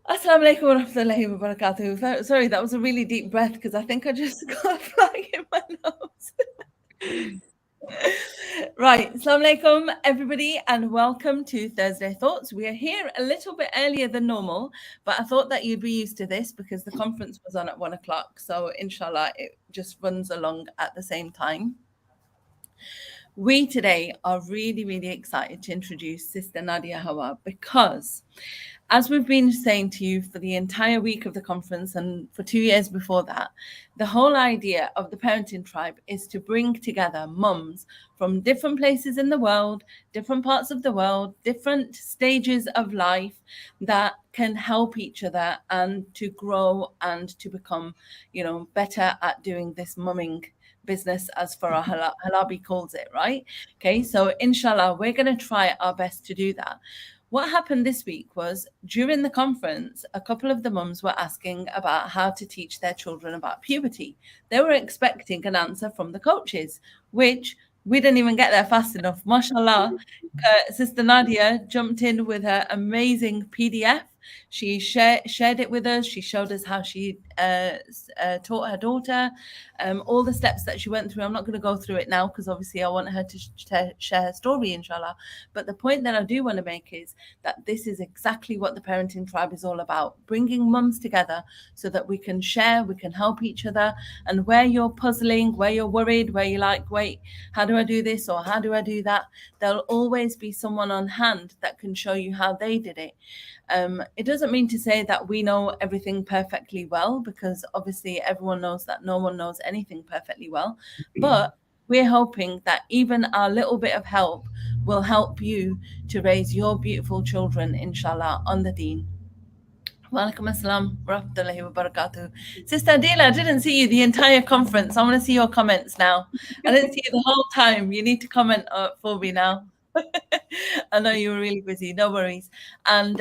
Assalamu alaikum wa rahmatullahi wa barakatuh. Sorry, that was a really deep breath because I think I just got a fly in my nose. Right, assalamu alaikum everybody and welcome to Thursday Thoughts. We are here a little bit earlier than normal, but I thought that you'd be used to this because the conference was on at 1 o'clock. So inshallah, it just runs along at the same time. We today are really, really excited to introduce Sister Nadia Hawa because, as we've been saying to you for the entire week of the conference and for 2 years before that, the whole idea of the parenting tribe is to bring together mums from different places in the world, different parts of the world, different stages of life that can help each other and to grow and to become, better at doing this mumming business, as Farah Halabi calls it, right? Okay, so inshallah, we're going to try our best to do that. What happened this week was during the conference, a couple of the mums were asking about how to teach their children about puberty. They were expecting an answer from the coaches, which we didn't even get there fast enough. MashaAllah, Sister Nadia jumped in with her amazing PDF. She shared it with us. She showed us how she taught her daughter, all the steps that she went through. I'm not going to go through it now because obviously I want her to share her story, inshallah. But the point that I do want to make is that this is exactly what the parenting tribe is all about, bringing mums together so that we can share, we can help each other. And where you're puzzling, where you're worried, where you're like, wait, how do I do this or how do I do that? There'll always be someone on hand that can show you how they did it. It doesn't mean to say that we know everything perfectly well, because obviously everyone knows that no one knows anything perfectly well. But we're hoping that even our little bit of help will help you to raise your beautiful children, inshallah, on the deen. Walaikum assalam wa rahmatullahi wa barakatuh. Sister Adila, I didn't see you the entire conference. I want to see your comments now. I didn't see you the whole time. You need to comment for me now. I know you were really busy. No worries. And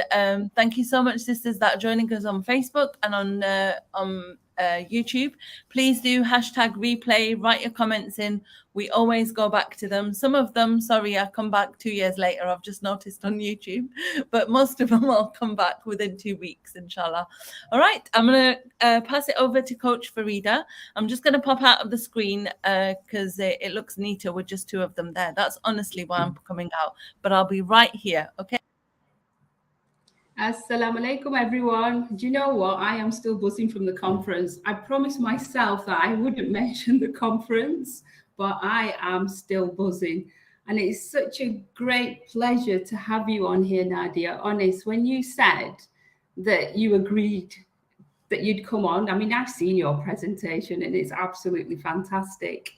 thank you so much, sisters, that are joining us on Facebook and on YouTube. Please do #replay. Write your comments in. We always go back to them. Some of them, sorry, I come back 2 years later. I've just noticed on YouTube, but most of them will come back within 2 weeks, inshallah. All right, I'm going to pass it over to Coach Farida. I'm just going to pop out of the screen because it looks neater with just 2 of them there. That's honestly why I'm coming out, but I'll be right here, okay? Assalamu alaikum, everyone. Do you know what? I am still buzzing from the conference. I promised myself that I wouldn't mention the conference, but I am still buzzing. And it's such a great pleasure to have you on here, Nadia. Honest, when you said that you agreed that you'd come on, I mean, I've seen your presentation and it's absolutely fantastic.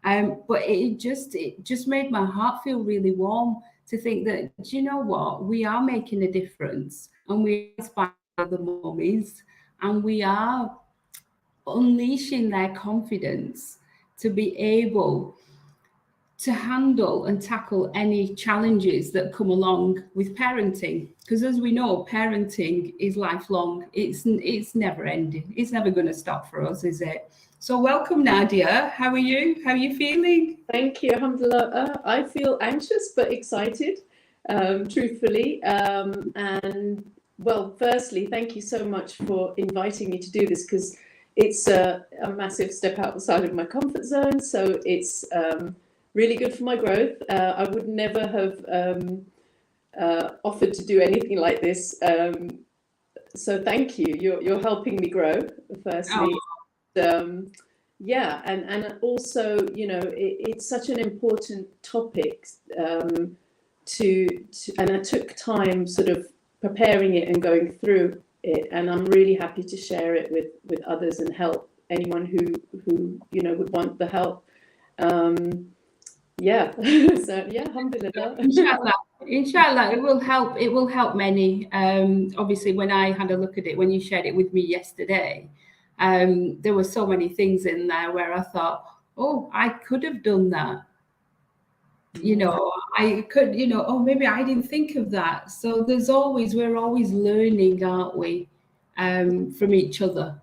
But it just made my heart feel really warm to think that, do you know what, we are making a difference and we inspire the mummies and we are unleashing their confidence to be able to handle and tackle any challenges that come along with parenting. Because as we know, parenting is lifelong. It's never ending. It's never going to stop for us, is it? So welcome, Nadia. How are you? How are you feeling? Thank you. Alhamdulillah. I feel anxious but excited, truthfully. And well, firstly, thank you so much for inviting me to do this because it's a massive step outside of my comfort zone. So it's really good for my growth. I would never have offered to do anything like this. So thank you. You're helping me grow, firstly. Yeah, and also, you know, it's such an important topic and I took time sort of preparing it and going through it, and I'm really happy to share it with others and help anyone who you know would want the help. Yeah, so yeah, alhamdulillah. Inshallah, it will help many. Obviously, when I had a look at it, when you shared it with me yesterday, there were so many things in there where I thought, oh, I could have done that. You know, I could, you know, oh, maybe I didn't think of that. So we're always learning, aren't we, from each other.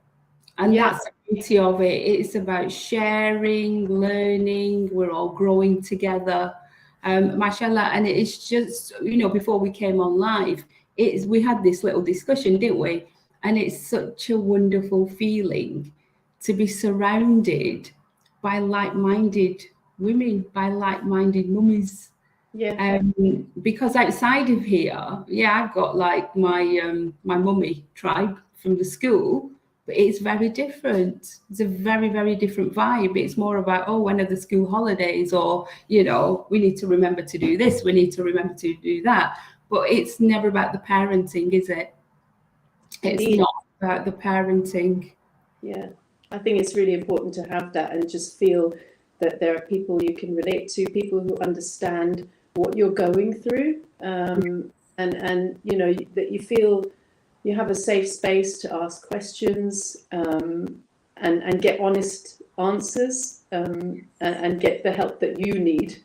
And that's the beauty of it. It's about sharing, learning. We're all growing together. Mashallah. And it's just, you know, before we came on live, we had this little discussion, didn't we? And it's such a wonderful feeling to be surrounded by like-minded women, by like-minded mummies. Yeah. Because outside of here, yeah, I've got like my my mummy tribe from the school, but it's very different. It's a very, very different vibe. It's more about, oh, when are the school holidays? Or, you know, we need to remember to do this, we need to remember to do that. But it's never about the parenting, is it? It's Indeed. not about the parenting. Yeah, I think it's really important to have that and just feel that there are people you can relate to, people who understand what you're going through, and you know that you feel you have a safe space to ask questions, and get honest answers, and get the help that you need.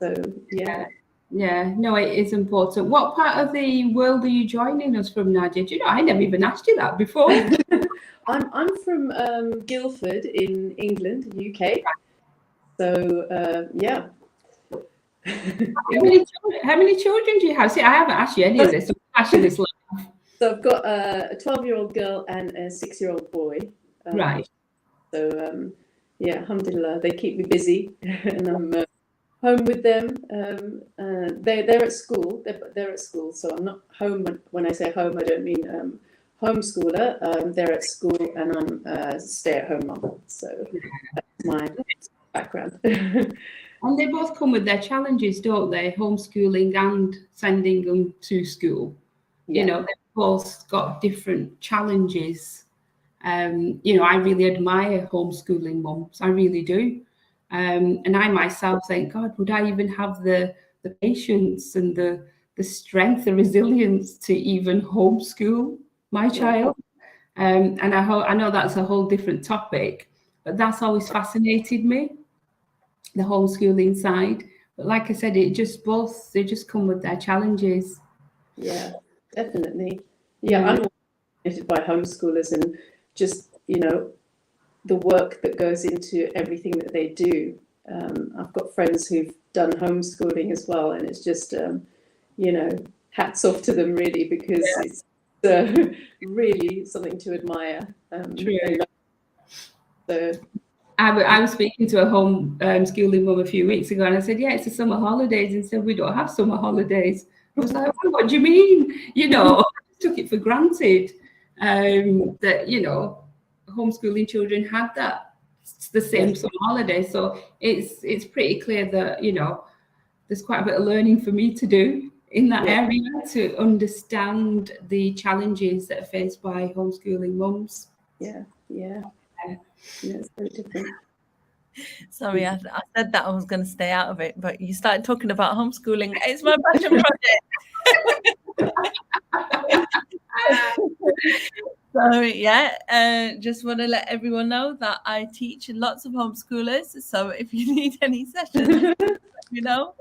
So yeah. Yeah, no, it is important. What part of the world are you joining us from, Nadia? Do you know, I never even asked you that before. I'm from Guildford in England, UK. So yeah. How many children do you have? See, I haven't asked you any of this. I'll ask you this live. So I've got a 12-year-old girl and a 6-year-old boy. Right. So yeah, alhamdulillah, they keep me busy, and I'm home with them. They're at school. They're at school, so I'm not home. When I say home, I don't mean homeschooler. They're at school, and I'm a stay-at-home mom. So that's my background. And they both come with their challenges, don't they? Homeschooling and sending them to school. Yeah. You know, they've both got different challenges. You know, I really admire homeschooling mums. I really do. And I myself think, God, would I even have the patience and the strength, the resilience to even homeschool my child? And I know that's a whole different topic, but that's always fascinated me, the homeschooling side. But like I said, they just come with their challenges. Yeah, definitely. Yeah, I'm fascinated by homeschoolers and just, you know, the work that goes into everything that they do. I've got friends who've done homeschooling as well, and it's just, you know, hats off to them really, because it's really something to admire. True. So I was speaking to a homeschooling mum a few weeks ago, and I said, yeah, it's the summer holidays. And said, we don't have summer holidays. I was like, oh, what do you mean? You know, I took it for granted that, you know, homeschooling children had that. It's the same summer holiday. So it's pretty clear that, you know, there's quite a bit of learning for me to do in that area to understand the challenges that are faced by homeschooling mums. Yeah, it's very different. Sorry, I said that I was going to stay out of it, but you started talking about homeschooling. It's my passion project. So yeah, just want to let everyone know that I teach lots of homeschoolers. So if you need any sessions, you know,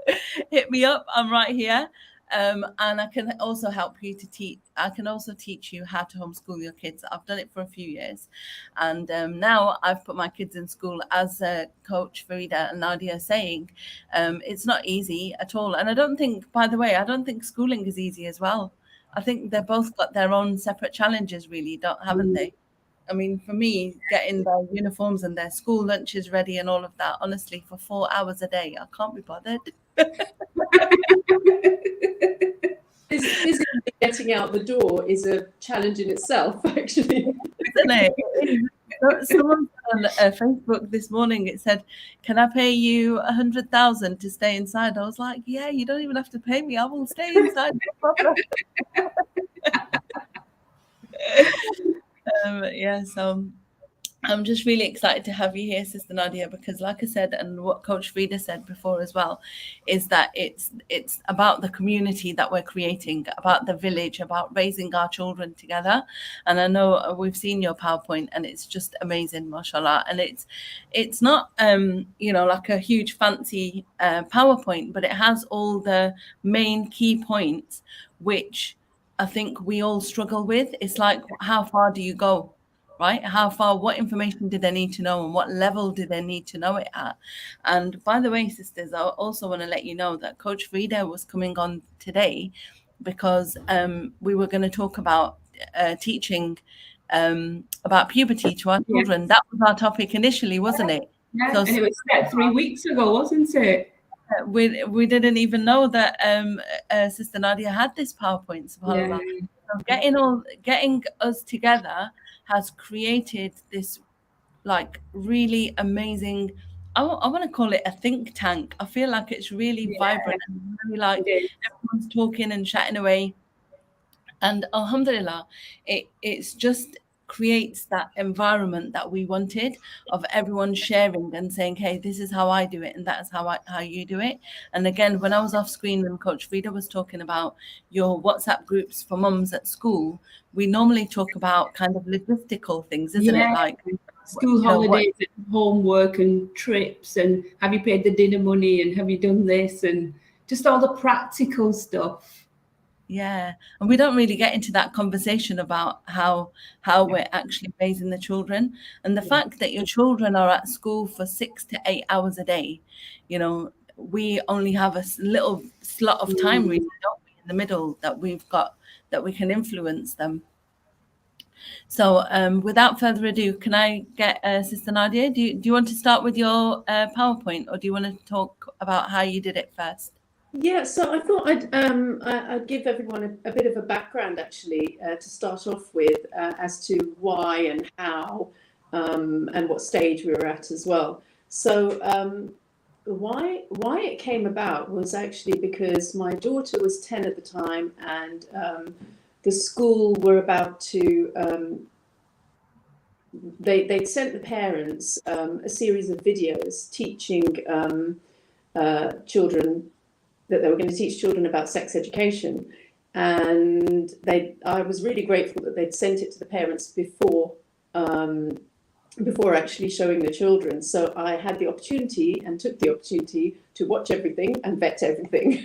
hit me up. I'm right here. And I can also help you to teach. I can also teach you how to homeschool your kids. I've done it for a few years, and now I've put my kids in school. As Coach Farida and Nadia are saying, it's not easy at all. And I don't think, by the way, I don't think schooling is easy as well. I think they've both got their own separate challenges, really, haven't they? I mean, for me, getting their uniforms and their school lunches ready and all of that, honestly, for 4 hours a day, I can't be bothered. Physically getting out the door is a challenge in itself, actually. Isn't it? Someone on Facebook this morning, it said, can I pay you 100,000 to stay inside? I was like, yeah, you don't even have to pay me. I will stay inside. No problem. Yeah, so I'm just really excited to have you here, Sister Nadia, because like I said, and what Coach Frida said before as well, is that it's about the community that we're creating, about the village, about raising our children together. And I know we've seen your PowerPoint, and it's just amazing, mashallah. And it's not, you know, like a huge fancy PowerPoint, but it has all the main key points, which I think we all struggle with. It's like, how far do you go? Right? How far, what information do they need to know, and what level do they need to know it at? And by the way, sisters, I also want to let you know that Coach Frida was coming on today because we were going to talk about teaching about puberty to our children. That was our topic initially, wasn't it? Yeah, So and it was set 3 weeks ago, wasn't it? we didn't even know that Sister Nadia had this PowerPoint, subhanAllah. Yeah. So getting us together has created this like really amazing, I want to call it a think tank. I feel like it's really vibrant and really like everyone's talking and chatting away. And alhamdulillah, it's just creates that environment that we wanted, of everyone sharing and saying, hey, this is how I do it and that's how you do it. And again, when I was off screen and Coach Frida was talking about your WhatsApp groups for mums at school, we normally talk about kind of logistical things, isn't it? Like school holidays and homework and trips, and have you paid the dinner money, and have you done this, and just all the practical stuff. Yeah, and we don't really get into that conversation about how we're actually raising the children, and the fact that your children are at school for 6 to 8 hours a day. You know, we only have a little slot of time, really, don't we, in the middle that we've got that we can influence them. So, without further ado, can I get Sister Nadia? Do you want to start with your PowerPoint, or do you want to talk about how you did it first? Yeah, so I thought I'd give everyone a bit of a background, actually, to start off with, as to why and how, and what stage we were at as well. So why it came about was actually because my daughter was 10 at the time, and the school were about to, they'd sent the parents a series of videos teaching children, that they were going to teach children about sex education, and I was really grateful that they'd sent it to the parents before actually showing the children. So I had the opportunity and took the opportunity to watch everything and vet everything.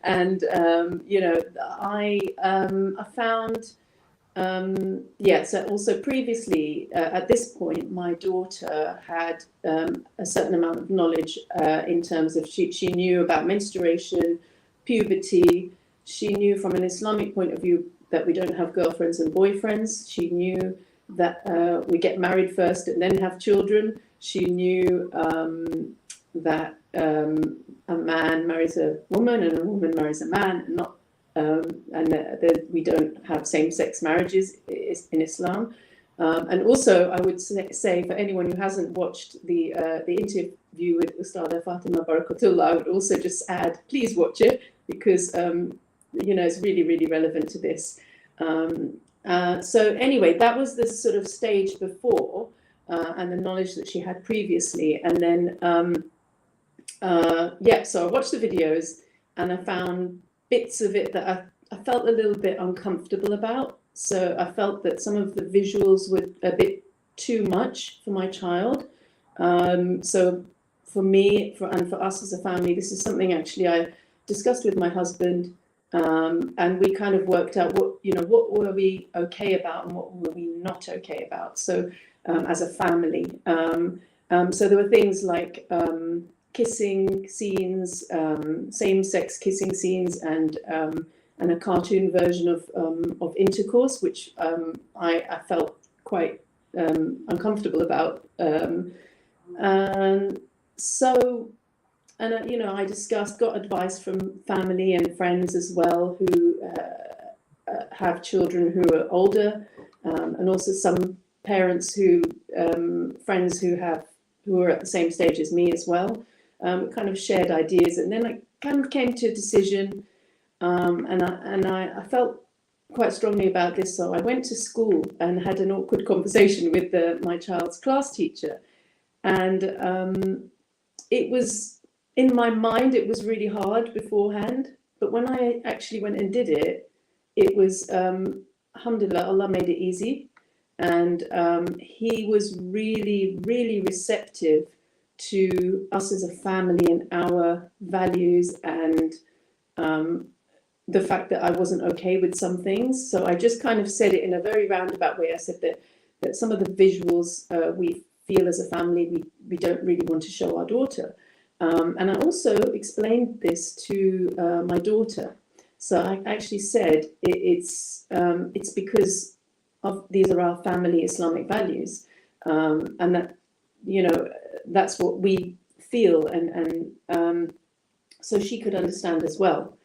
And I found so also previously at this point my daughter had a certain amount of knowledge in terms of she knew about menstruation, puberty. She knew from an Islamic point of view that we don't have girlfriends and boyfriends. She knew that we get married first and then have children. She knew that a man marries a woman and a woman marries a man, and not and that we don't have same-sex marriages in Islam. And also, I would say for anyone who hasn't watched the interview with Ustada Fatima Barakatullah, I would also just add, please watch it, because it's really, really relevant to this. So anyway, that was the sort of stage before, and the knowledge that she had previously. And then, so I watched the videos, and I found bits of it that I felt a little bit uncomfortable about. So I felt that some of the visuals were a bit too much for my child. So for me, and for us as a family, this is something actually I discussed with my husband, and we kind of worked out what were we okay about and what were we not okay about. So as a family, so there were things like kissing scenes, same-sex kissing scenes, and a cartoon version of intercourse, which I felt quite uncomfortable about. And I got advice from family and friends as well who have children who are older, and also some parents friends who are at the same stage as me as well. Kind of shared ideas, and then I kind of came to a decision, and I felt quite strongly about this. So I went to school and had an awkward conversation with my child's class teacher, and it was, in my mind, it was really hard beforehand, but when I actually went and did it, it was alhamdulillah, Allah made it easy, and he was really, really receptive to us as a family and our values, and the fact that I wasn't okay with some things. So I just kind of said it in a very roundabout way. I said that some of the visuals we feel as a family we don't really want to show our daughter. And I also explained this to my daughter. So I actually said it's because these are our family Islamic values, and that, you know, that's what we feel, and so she could understand as well.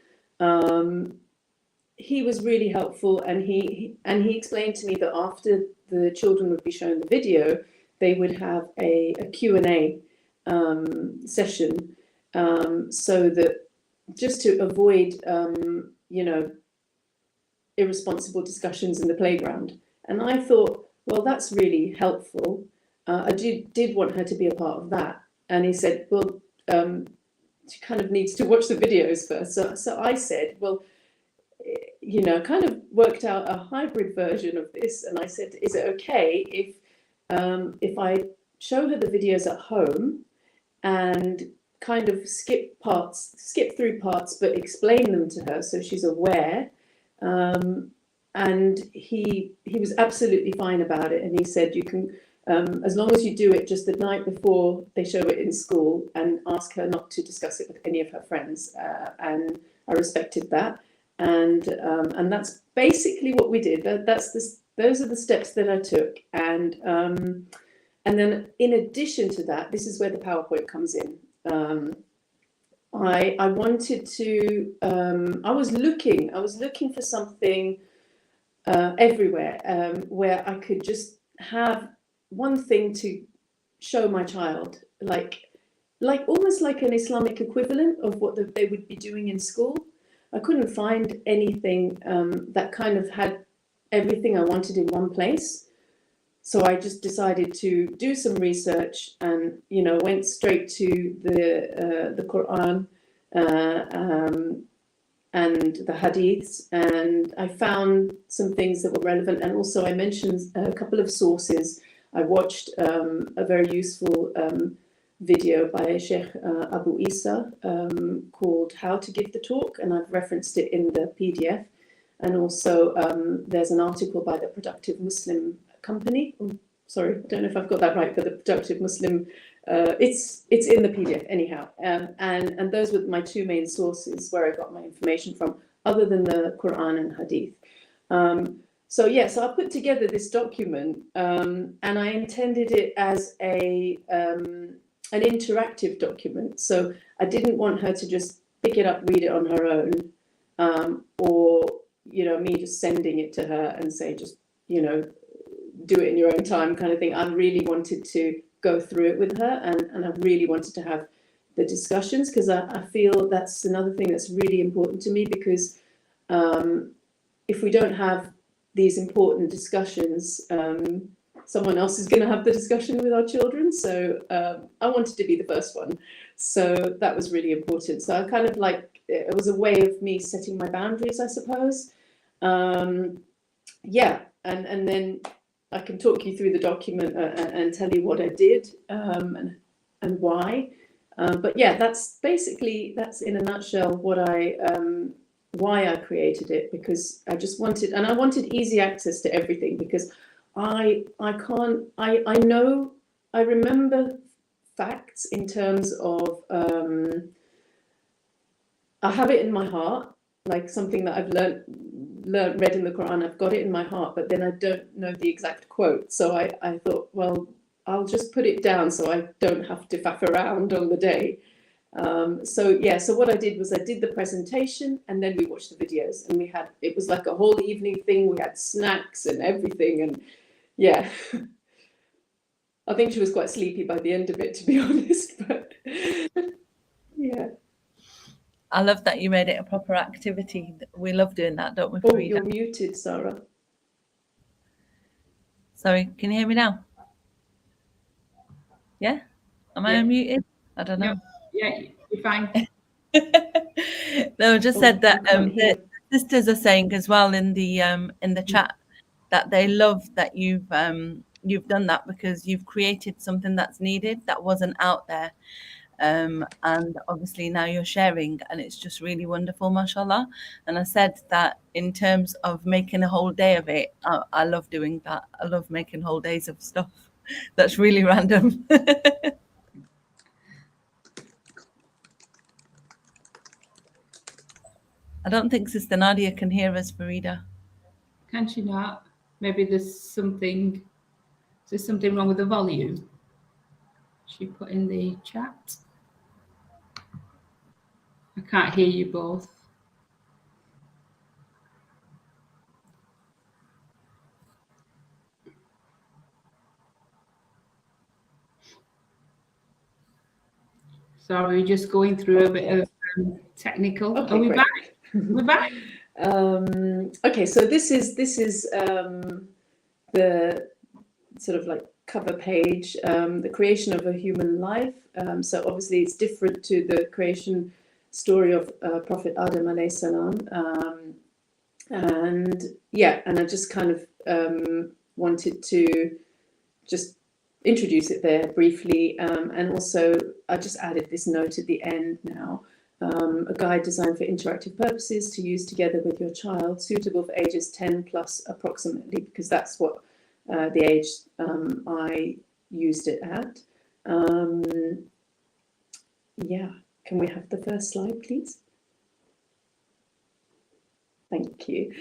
He was really helpful, and he explained to me that after the children would be shown the video, they would have a Q&A session, so that just to avoid you know, irresponsible discussions in the playground. And I thought, well, that's really helpful. I did want her to be a part of that. And he said, well, she kind of needs to watch the videos first. So I said, well, you know, kind of worked out a hybrid version of this. And I said, is it okay if I show her the videos at home and kind of skip through parts, but explain them to her so she's aware? And he was absolutely fine about it. And he said, you can, as long as you do it just the night before they show it in school, and ask her not to discuss it with any of her friends. And I respected that. And that's basically what we did. Those are the steps that I took. And then in addition to that, this is where the PowerPoint comes in. I wanted to, I was looking for something everywhere, where I could just have one thing to show my child, like almost like an Islamic equivalent of what they would be doing in school. I couldn't find anything that kind of had everything I wanted in one place. So I just decided to do some research, and, you know, went straight to the Quran and the hadiths, and I found some things that were relevant. And also I mentioned a couple of sources. I watched a very useful video by Sheikh Abu Isa called How to Give the Talk, and I've referenced it in the PDF. And also there's an article by the Productive Muslim Company. Oh, sorry, I don't know if I've got that right, but the Productive Muslim, it's in the PDF anyhow. And those were my two main sources where I got my information from, other than the Quran and Hadith. So I put together this document, and I intended it as an interactive document. So I didn't want her to just pick it up, read it on her own, or, you know, me just sending it to her and say, just, you know, do it in your own time kind of thing. I really wanted to go through it with her, and I really wanted to have the discussions, because I feel that's another thing that's really important to me, because if we don't have these important discussions, someone else is going to have the discussion with our children. So I wanted to be the first one. So that was really important. So I kind of it was a way of me setting my boundaries, I suppose. And then I can talk you through the document and tell you what I did and why. But yeah, that's in a nutshell why I created it, because I just wanted easy access to everything, because I remember facts in terms of I have it in my heart, like something that I've read in the Quran. I've got it in my heart, but then I don't know the exact quote. So I thought, well, I'll just put it down so I don't have to faff around on the day. So what I did was I did the presentation, and then we watched the videos, and it was like a whole evening thing. We had snacks and everything, and yeah, I think she was quite sleepy by the end of it, to be honest, but yeah. I love that you made it a proper activity. We love doing that, don't we, Oh, Farida? you're muted, Sarah. Sorry, can you hear me now? Yeah? Am I unmuted? I don't know. No, yeah, you're fine. No, just said that I can't hear. the sisters are saying as well in the chat that they love that you've done that, because you've created something that's needed, that wasn't out there. And obviously now you're sharing, and it's just really wonderful, mashallah. And I said that in terms of making a whole day of it, I love doing that. I love making whole days of stuff that's really random. I don't think Sister Nadia can hear us, Farida. Can she not? Maybe there's something wrong with the volume. She put in the chat. I can't hear you both. Sorry, we're just going through a bit of technical. Okay, Are we great. back? We're back. Okay, so this is the sort of like cover page, the creation of a human life. So obviously it's different to the creation story of Prophet Adam alayhi salam. And yeah, and I just kind of wanted to just introduce it there briefly. And also I just added this note at the end now. A guide designed for interactive purposes to use together with your child, suitable for ages 10 plus approximately, because that's what the age I used it at. Yeah, can we have the first slide, please? Thank you.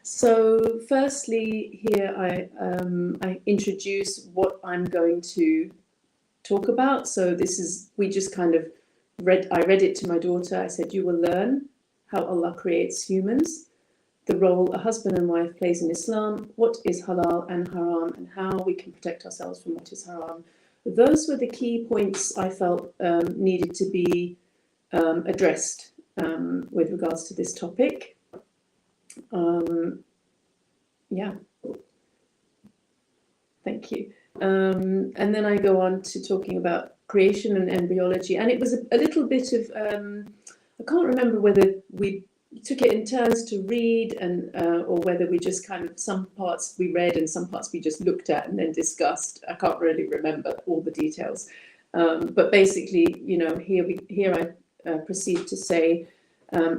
So firstly, here I introduce what I'm going to talk about. So this is, we just kind of I read it to my daughter. I said, you will learn how Allah creates humans, the role a husband and wife plays in Islam, what is halal and haram, and how we can protect ourselves from what is haram. Those were the key points I felt needed to be addressed with regards to this topic. Yeah, thank you. And then I go on to talking about creation and embryology, and it was a little bit of I can't remember whether we took it in turns to read and or whether we just kind of, some parts we read and some parts we just looked at and then discussed. I can't really remember all the details, but basically, you know, here I proceed to say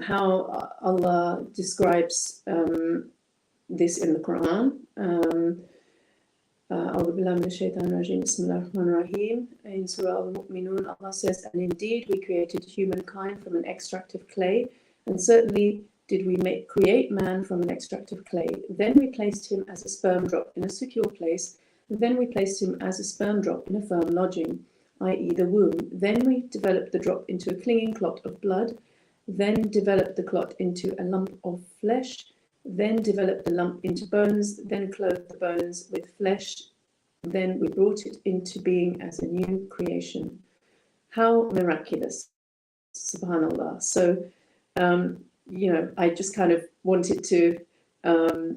how Allah describes this in the Quran. أعوذ بالله من الشيطان الرجيم بسم الله الرحمن الرحيم. In Surah Al-Mu'minun, Allah says, and indeed we created humankind from an extract of clay, and certainly did we create man from an extract of clay. Then we placed him as a sperm drop in a secure place, and then we placed him as a sperm drop in a firm lodging, i.e. the womb. Then we developed the drop into a clinging clot of blood, then developed the clot into a lump of flesh, then developed the lump into bones, then clothed the bones with flesh, then we brought it into being as a new creation. How miraculous, subhanallah. So, you know, I just kind of wanted to,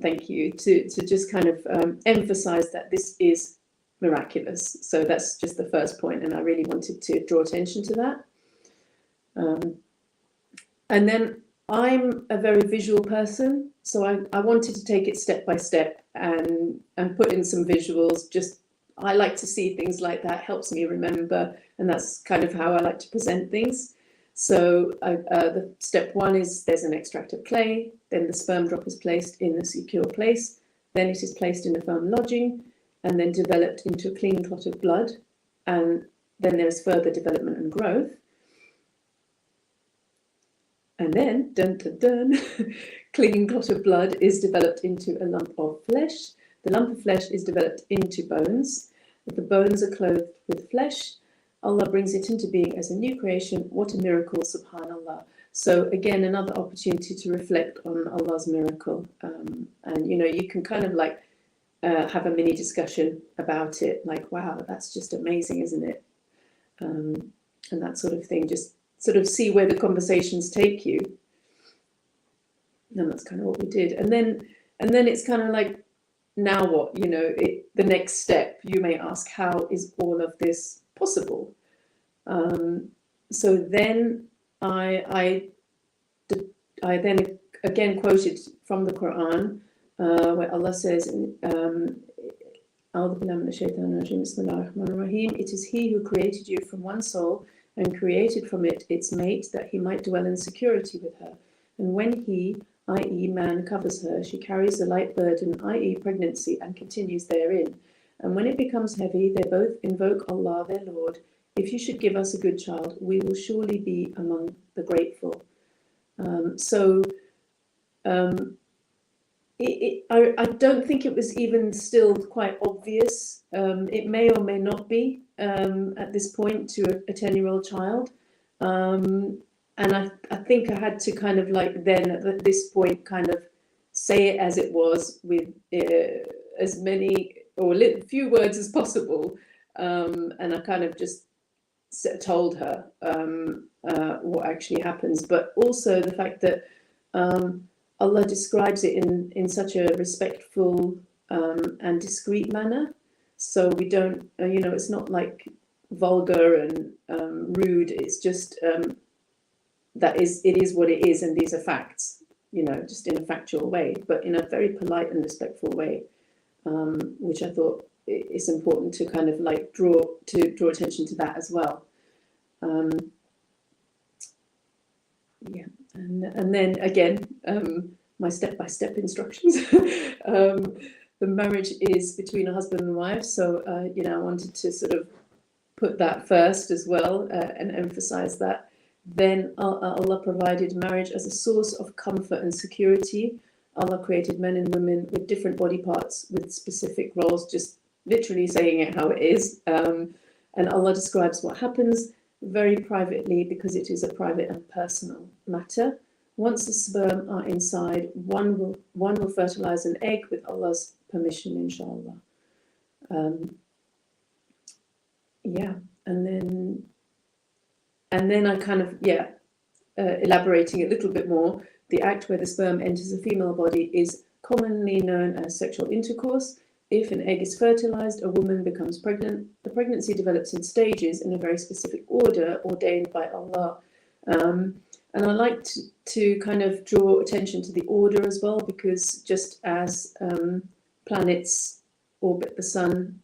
thank you, to just kind of emphasize that this is miraculous. So that's just the first point, and I really wanted to draw attention to that. And then I'm a very visual person, so I wanted to take it step by step and put in some visuals. Just, I like to see things like that, helps me remember, and that's kind of how I like to present things. So the step one is there's an extract of clay, then the sperm drop is placed in a secure place, then it is placed in a firm lodging, and then developed into a clean clot of blood, and then there's further development and growth. And then, dun dun dun, clinging clot of blood is developed into a lump of flesh. The lump of flesh is developed into bones. The bones are clothed with flesh. Allah brings it into being as a new creation. What a miracle, subhanallah. So again, another opportunity to reflect on Allah's miracle. And, you know, you can kind of like have a mini discussion about it. Like, wow, that's just amazing, isn't it? And that sort of thing. Just sort of see where the conversations take you. And that's kind of what we did. And then it's kind of like, now what? You know, the next step, you may ask, how is all of this possible? So then I then again quoted from the Quran, where Allah says, it is He who created you from one soul and created from it its mate, that he might dwell in security with her. And when he, i.e. man, covers her, she carries a light burden, i.e. pregnancy, and continues therein. And when it becomes heavy, they both invoke Allah, their Lord. If you should give us a good child, we will surely be among the grateful. I don't think it was even still quite obvious. It may or may not be at this point to a 10-year-old child. And I think I had to kind of like then at this point kind of say it as it was with as many or few words as possible. And I kind of just told her what actually happens, but also the fact that Allah describes it in such a respectful and discreet manner. So we don't, it's not like vulgar and rude. It's just it is what it is, and these are facts, just in a factual way, but in a very polite and respectful way, which I thought it's important to kind of like draw attention to that as well. And then again, my step-by-step instructions. The marriage is between a husband and wife, so I wanted to sort of put that first as well, and emphasize that. Then Allah provided marriage as a source of comfort and security. Allah created men and women with different body parts with specific roles, just literally saying it how it is. And Allah describes what happens very privately, because it is a private and personal matter. Once the sperm are inside, one will fertilize an egg with Allah's permission, inshallah. And then I kind of elaborating a little bit more. The act where the sperm enters a female body is commonly known as sexual intercourse. If an egg is fertilized, a woman becomes pregnant. The pregnancy develops in stages in a very specific order ordained by Allah. And I like to kind of draw attention to the order as well, because just as planets orbit the sun,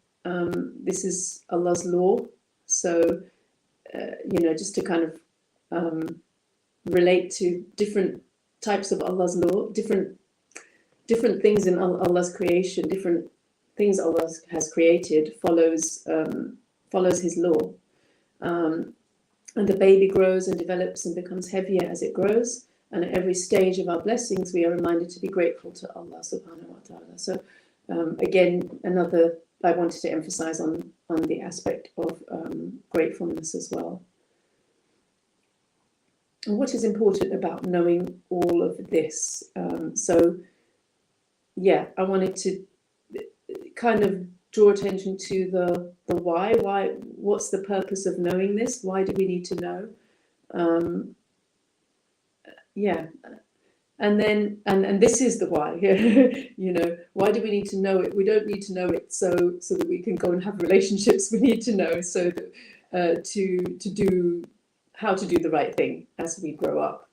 this is Allah's law. So, just to kind of relate to different types of Allah's law, different things in Allah's creation, different things Allah has created follows His law. And the baby grows and develops and becomes heavier as it grows. And at every stage of our blessings, we are reminded to be grateful to Allah subhanahu wa ta'ala. So again, I wanted to emphasize on the aspect of gratefulness as well. And what is important about knowing all of this? I wanted to kind of draw attention to the why. What's the purpose of knowing this? Why do we need to know? And then this is the why. Why do we need to know it? We don't need to know it so that we can go and have relationships. We need to know so that to do how to do the right thing as we grow up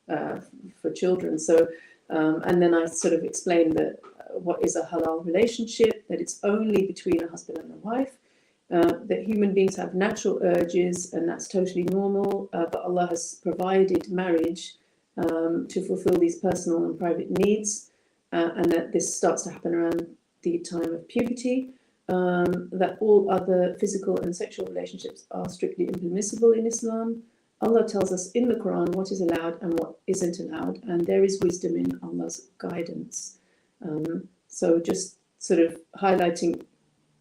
for children. So and then I sort of explained that what is a halal relationship, that it's only between a husband and a wife, that human beings have natural urges, and that's totally normal, but Allah has provided marriage to fulfill these personal and private needs, and that this starts to happen around the time of puberty, that all other physical and sexual relationships are strictly impermissible in Islam. Allah tells us in the Quran what is allowed and what isn't allowed, and there is wisdom in Allah's guidance. So just sort of highlighting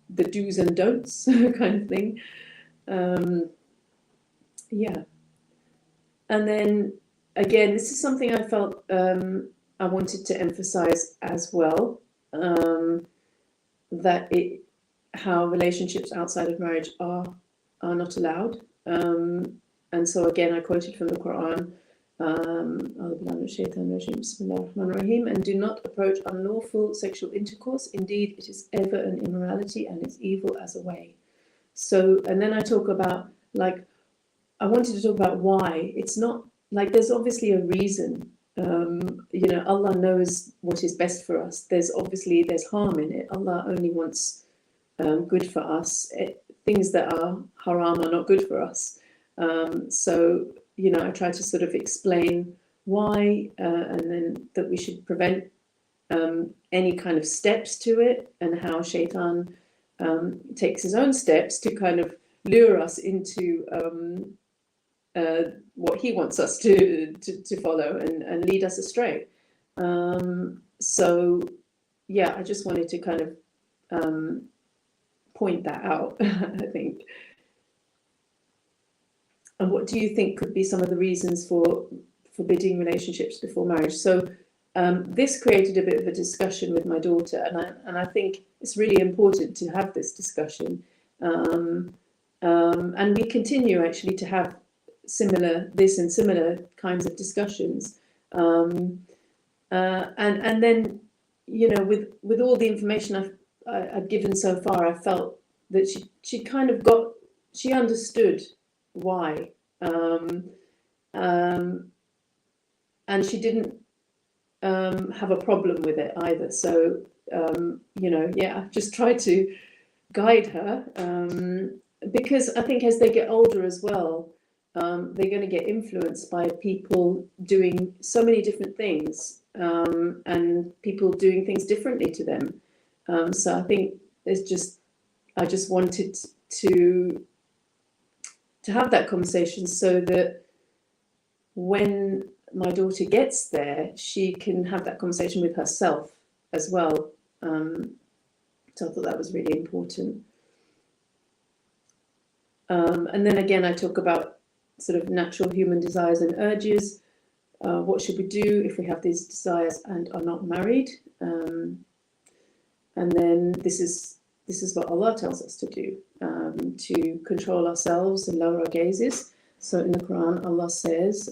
the do's and don'ts kind of thing. And then again, this is something I felt I wanted to emphasize as well, that how relationships outside of marriage are not allowed. And so again, I quoted from the Quran, and do not approach unlawful sexual intercourse. Indeed, it is ever an immorality and is evil as a way. So, and then I talk about, I wanted to talk about why. It's not like there's obviously a reason. Allah knows what is best for us. There's harm in it. Allah only wants good for us. Things that are haram are not good for us. So, I try to sort of explain why, and then that we should prevent any kind of steps to it, and how Shaitan takes his own steps to kind of lure us into what he wants us to follow and lead us astray. So yeah, I just wanted to kind of point that out, I think. And what do you think could be some of the reasons for forbidding relationships before marriage? So this created a bit of a discussion with my daughter, and I think it's really important to have this discussion. And we continue actually to have similar kinds of discussions. And then, you know, with all the information I've given so far, I felt that she kind of she understood why, and she didn't have a problem with it either. So, you know, yeah, I've just tried to guide her, because I think as they get older as well, they're going to get influenced by people doing so many different things, and people doing things differently to them. So I think I just wanted to have that conversation so that when my daughter gets there, she can have that conversation with herself as well. So I thought that was really important. And then again, I talk about sort of natural human desires and urges. What should we do if we have these desires and are not married? And then this is what Allah tells us to do, to control ourselves and lower our gazes. So in the Quran, Allah says,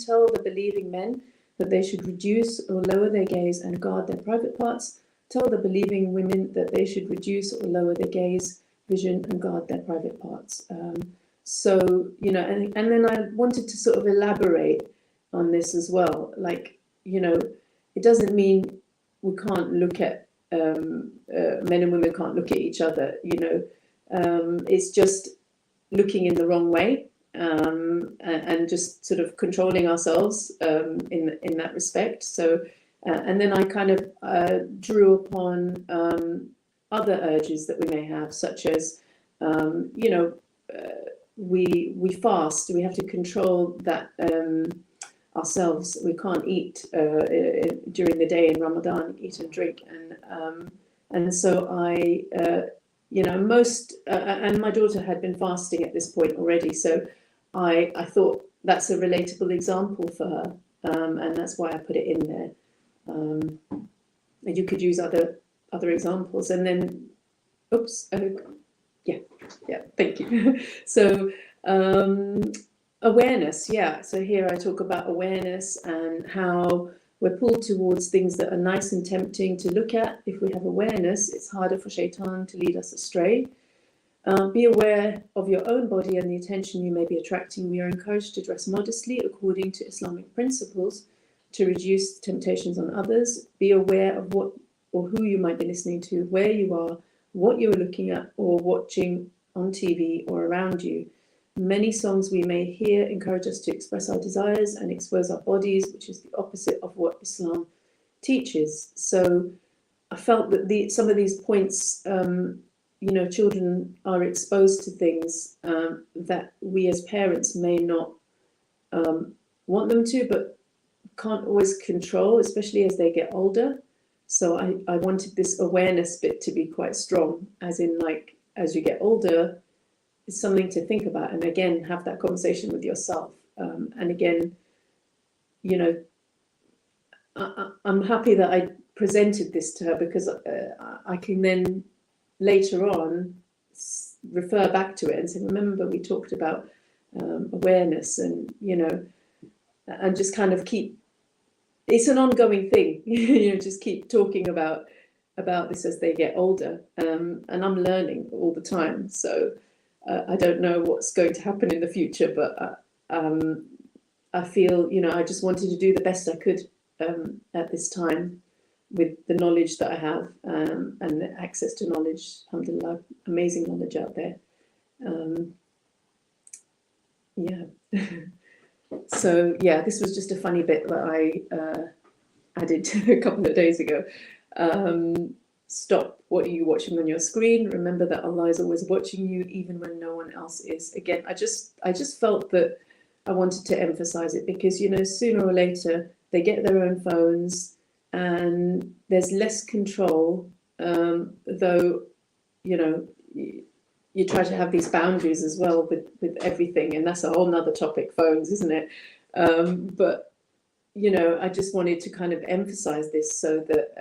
tell the believing men that they should reduce or lower their gaze and guard their private parts. Tell the believing women that they should reduce or lower their gaze, vision, and guard their private parts. So, you know, and then I wanted to sort of elaborate on this as well. Like, you know, it doesn't mean we can't look at, men and women can't look at each other, you know. It's just looking in the wrong way, and just sort of controlling ourselves in that respect. So, and then I kind of drew upon other urges that we may have, such as, you know, we fast. We have to control that ourselves. We can't eat during the day in Ramadan, eat and drink, and so I. You know, and my daughter had been fasting at this point already, so I thought that's a relatable example for her, and that's why I put it in there. And you could use other examples, and then, yeah, thank you. So awareness, yeah. So here I talk about awareness and how we're pulled towards things that are nice and tempting to look at. If we have awareness, it's harder for shaitan to lead us astray. Be aware of your own body and the attention you may be attracting. We are encouraged to dress modestly according to Islamic principles to reduce temptations on others. Be aware of what or who you might be listening to, where you are, what you're looking at or watching on TV or around you. Many songs we may hear encourage us to express our desires and expose our bodies, which is the opposite of what Islam teaches. So I felt that some of these points, you know, children are exposed to things that we as parents may not want them to, but can't always control, especially as they get older. So I wanted this awareness bit to be quite strong, as in, like, as you get older, it's something to think about, and again, have that conversation with yourself. And again, you know, I'm happy that I presented this to her, because I can then later on refer back to it and say, remember we talked about awareness, and, you know, and just kind of keep, it's an ongoing thing, you know, just keep talking about this as they get older. And I'm learning all the time. So I don't know what's going to happen in the future, but I feel, you know, I just wanted to do the best I could at this time with the knowledge that I have, and the access to knowledge. Alhamdulillah, amazing knowledge out there. Yeah. So yeah, this was just a funny bit that I added a couple of days ago. Stop what are you watching on your screen. Remember that Allah is always watching you, even when no one else is. Again, I just felt that I wanted to emphasize it because, you know, sooner or later they get their own phones and there's less control, though, you know, you try to have these boundaries as well with everything, and that's a whole nother topic, phones, isn't it? But, you know, I just wanted to kind of emphasize this so that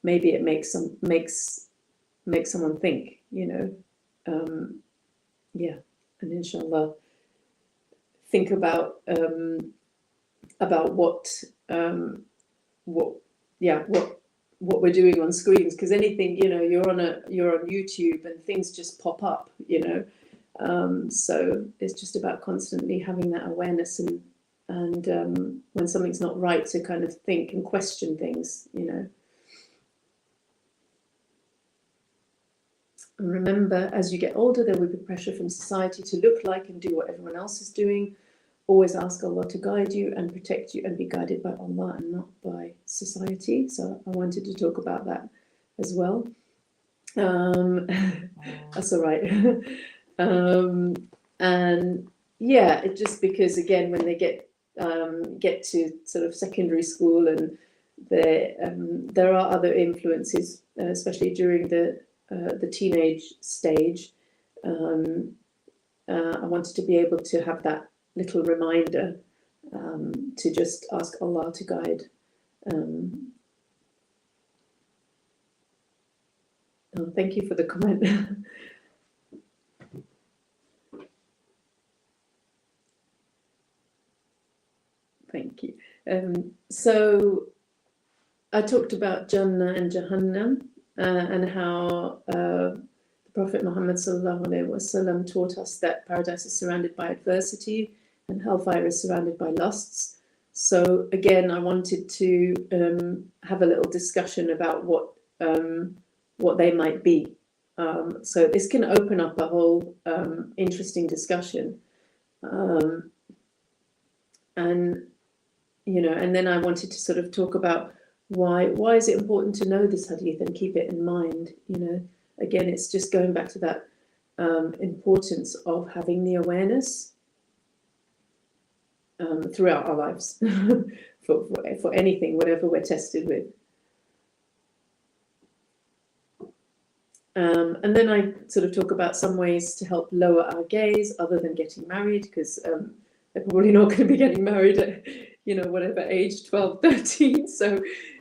maybe it makes someone think, you know, yeah, and inshallah think about what we're doing on screens, because anything, you know, you're on YouTube and things just pop up, you know, so it's just about constantly having that awareness and when something's not right, to kind of think and question things, you know. And remember, as you get older, there will be pressure from society to look like and do what everyone else is doing. Always ask Allah to guide you and protect you and be guided by Allah and not by society. So I wanted to talk about that as well. That's all right. And yeah, it just because, again, when they get to sort of secondary school, and there are other influences, especially during the teenage stage. I wanted to be able to have that little reminder to just ask Allah to guide. Thank you for the comment. Thank you. So I talked about Jannah and Jahannam, and how the Prophet Muhammad sallallahu alaihi wasallam taught us that paradise is surrounded by adversity and hellfire is surrounded by lusts. So again, I wanted to have a little discussion about what they might be. So this can open up a whole interesting discussion, and you know, and then I wanted to sort of talk about why is it important to know this hadith and keep it in mind. You know, again, it's just going back to that importance of having the awareness throughout our lives for anything, whatever we're tested with. And then I sort of talk about some ways to help lower our gaze other than getting married, because they're probably not going to be getting married at, you know, whatever age, 12, 13. So,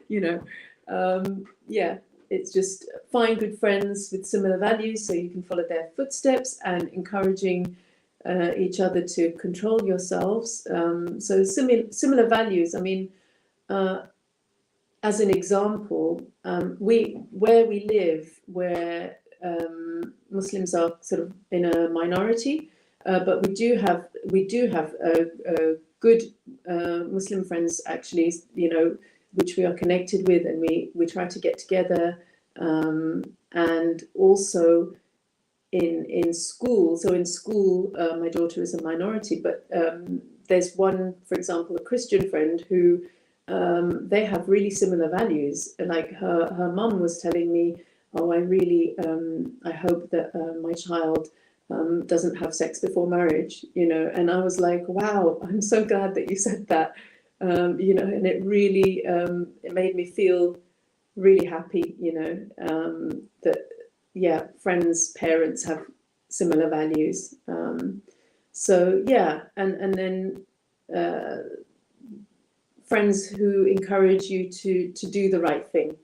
you know, yeah, it's just find good friends with similar values so you can follow their footsteps, and encouraging each other to control yourselves. So similar values. I mean, as an example, where we live, where Muslims are sort of in a minority, but we do have good Muslim friends, actually, you know, which we are connected with, and we try to get together, and also in school. So in school, my daughter is a minority, but there's one, for example, a Christian friend who they have really similar values. Like her mum was telling me, oh, I really I hope that my child doesn't have sex before marriage, you know. And I was like, wow, I'm so glad that you said that, you know, and it really it made me feel really happy, you know, that, yeah, friends, parents have similar values. So yeah, and then friends who encourage you to do the right thing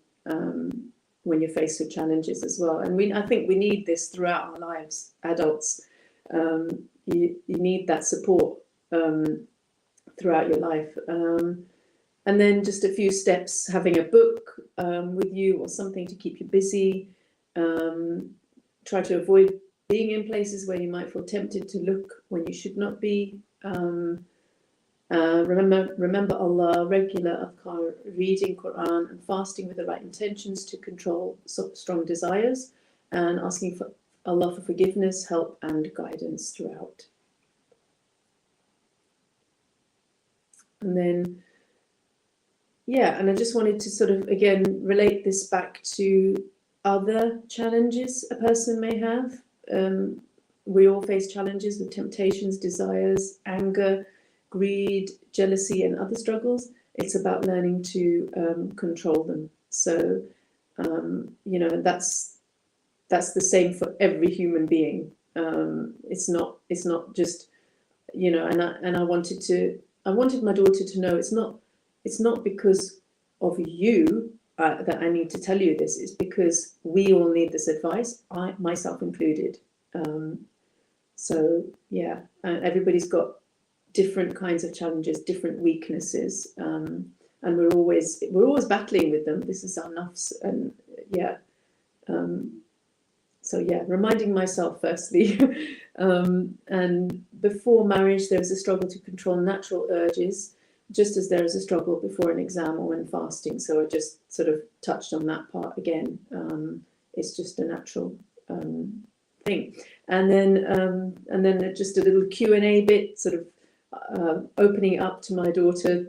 when you're faced with challenges as well. And I think we need this throughout our lives, adults. You need that support throughout your life. And then just a few steps, having a book with you or something to keep you busy. Try to avoid being in places where you might feel tempted to look when you should not be. Remember Allah, regular adhkar, reading Quran and fasting with the right intentions to control strong desires, and asking for Allah for forgiveness, help and guidance throughout. And then, yeah, and I just wanted to sort of, again, relate this back to other challenges a person may have. we all face challenges with temptations, desires, anger, greed, jealousy, and other struggles. It's about learning to control them. So, you know, that's the same for every human being. It's not just, you know, and I wanted my daughter to know it's not because of you that I need to tell you this. It's because we all need this advice, myself included. So yeah, everybody's got different kinds of challenges, different weaknesses, and we're always battling with them. This is our nafs, and yeah. So yeah, reminding myself firstly, and before marriage, there was a struggle to control natural urges, just as there is a struggle before an exam or when fasting. So I just sort of touched on that part again. It's just a natural thing, and then just a little Q&A bit, sort of opening it up to my daughter.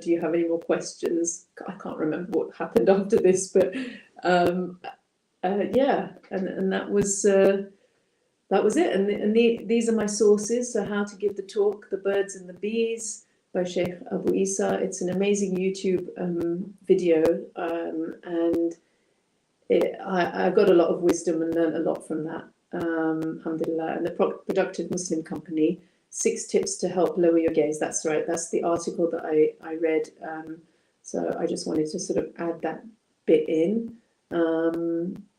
Do you have any more questions? I can't remember what happened after this, but yeah, and that was it. And these are my sources. So How to Give the Talk, The Birds and the Bees by Sheikh Abu Isa. It's an amazing YouTube video, and I got a lot of wisdom and learned a lot from that. Alhamdulillah. And the Productive Muslim Company, 6 tips to help lower your gaze. That's right. That's the article that I read. So I just wanted to sort of add that bit in.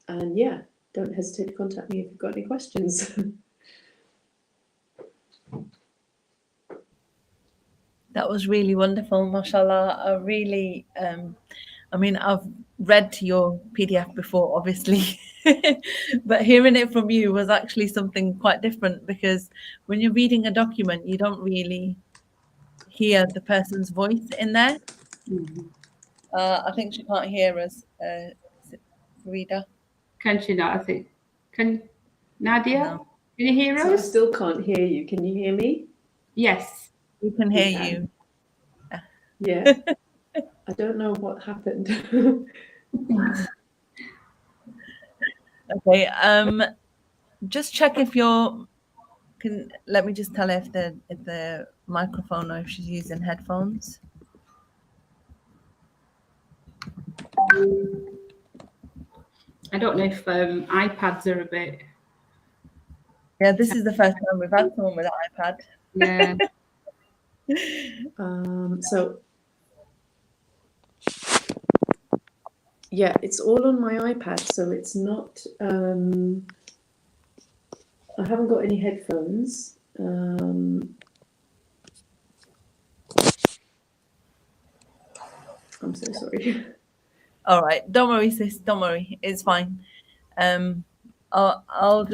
And yeah, don't hesitate to contact me if you've got any questions. That was really wonderful, mashallah. I really, I mean, I've read your PDF before, obviously, but hearing it from you was actually something quite different, because when you're reading a document, you don't really hear the person's voice in there. Mm-hmm. I think she can't hear us, Farida. Can she not? I think. Can Nadia? No. Can you hear So I us? still can't hear you. Can you hear me? Yes. We can hear You you. Yeah. I don't know what happened. Okay. Just check if you're. Let me just tell her if the microphone or if she's using headphones. I don't know if iPads are a bit. Yeah, this is the first time we've had someone with an iPad. Yeah. So yeah, it's all on my iPad, so it's not. I haven't got any headphones. I'm so sorry. All right, don't worry, sis. Don't worry, it's fine. I'll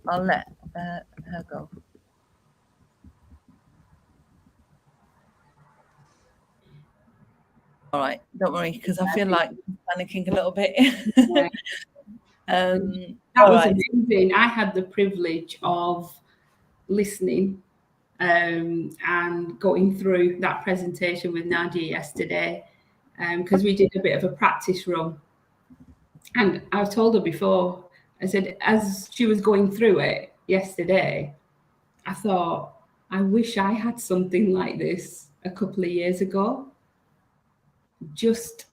let her go. All right, don't worry, because I feel like I'm panicking a little bit. That all was right. amazing. I had the privilege of listening and going through that presentation with Nadia yesterday, because we did a bit of a practice run. And I've told her before, I said, as she was going through it yesterday, I thought, I wish I had something like this a couple of years ago. Just,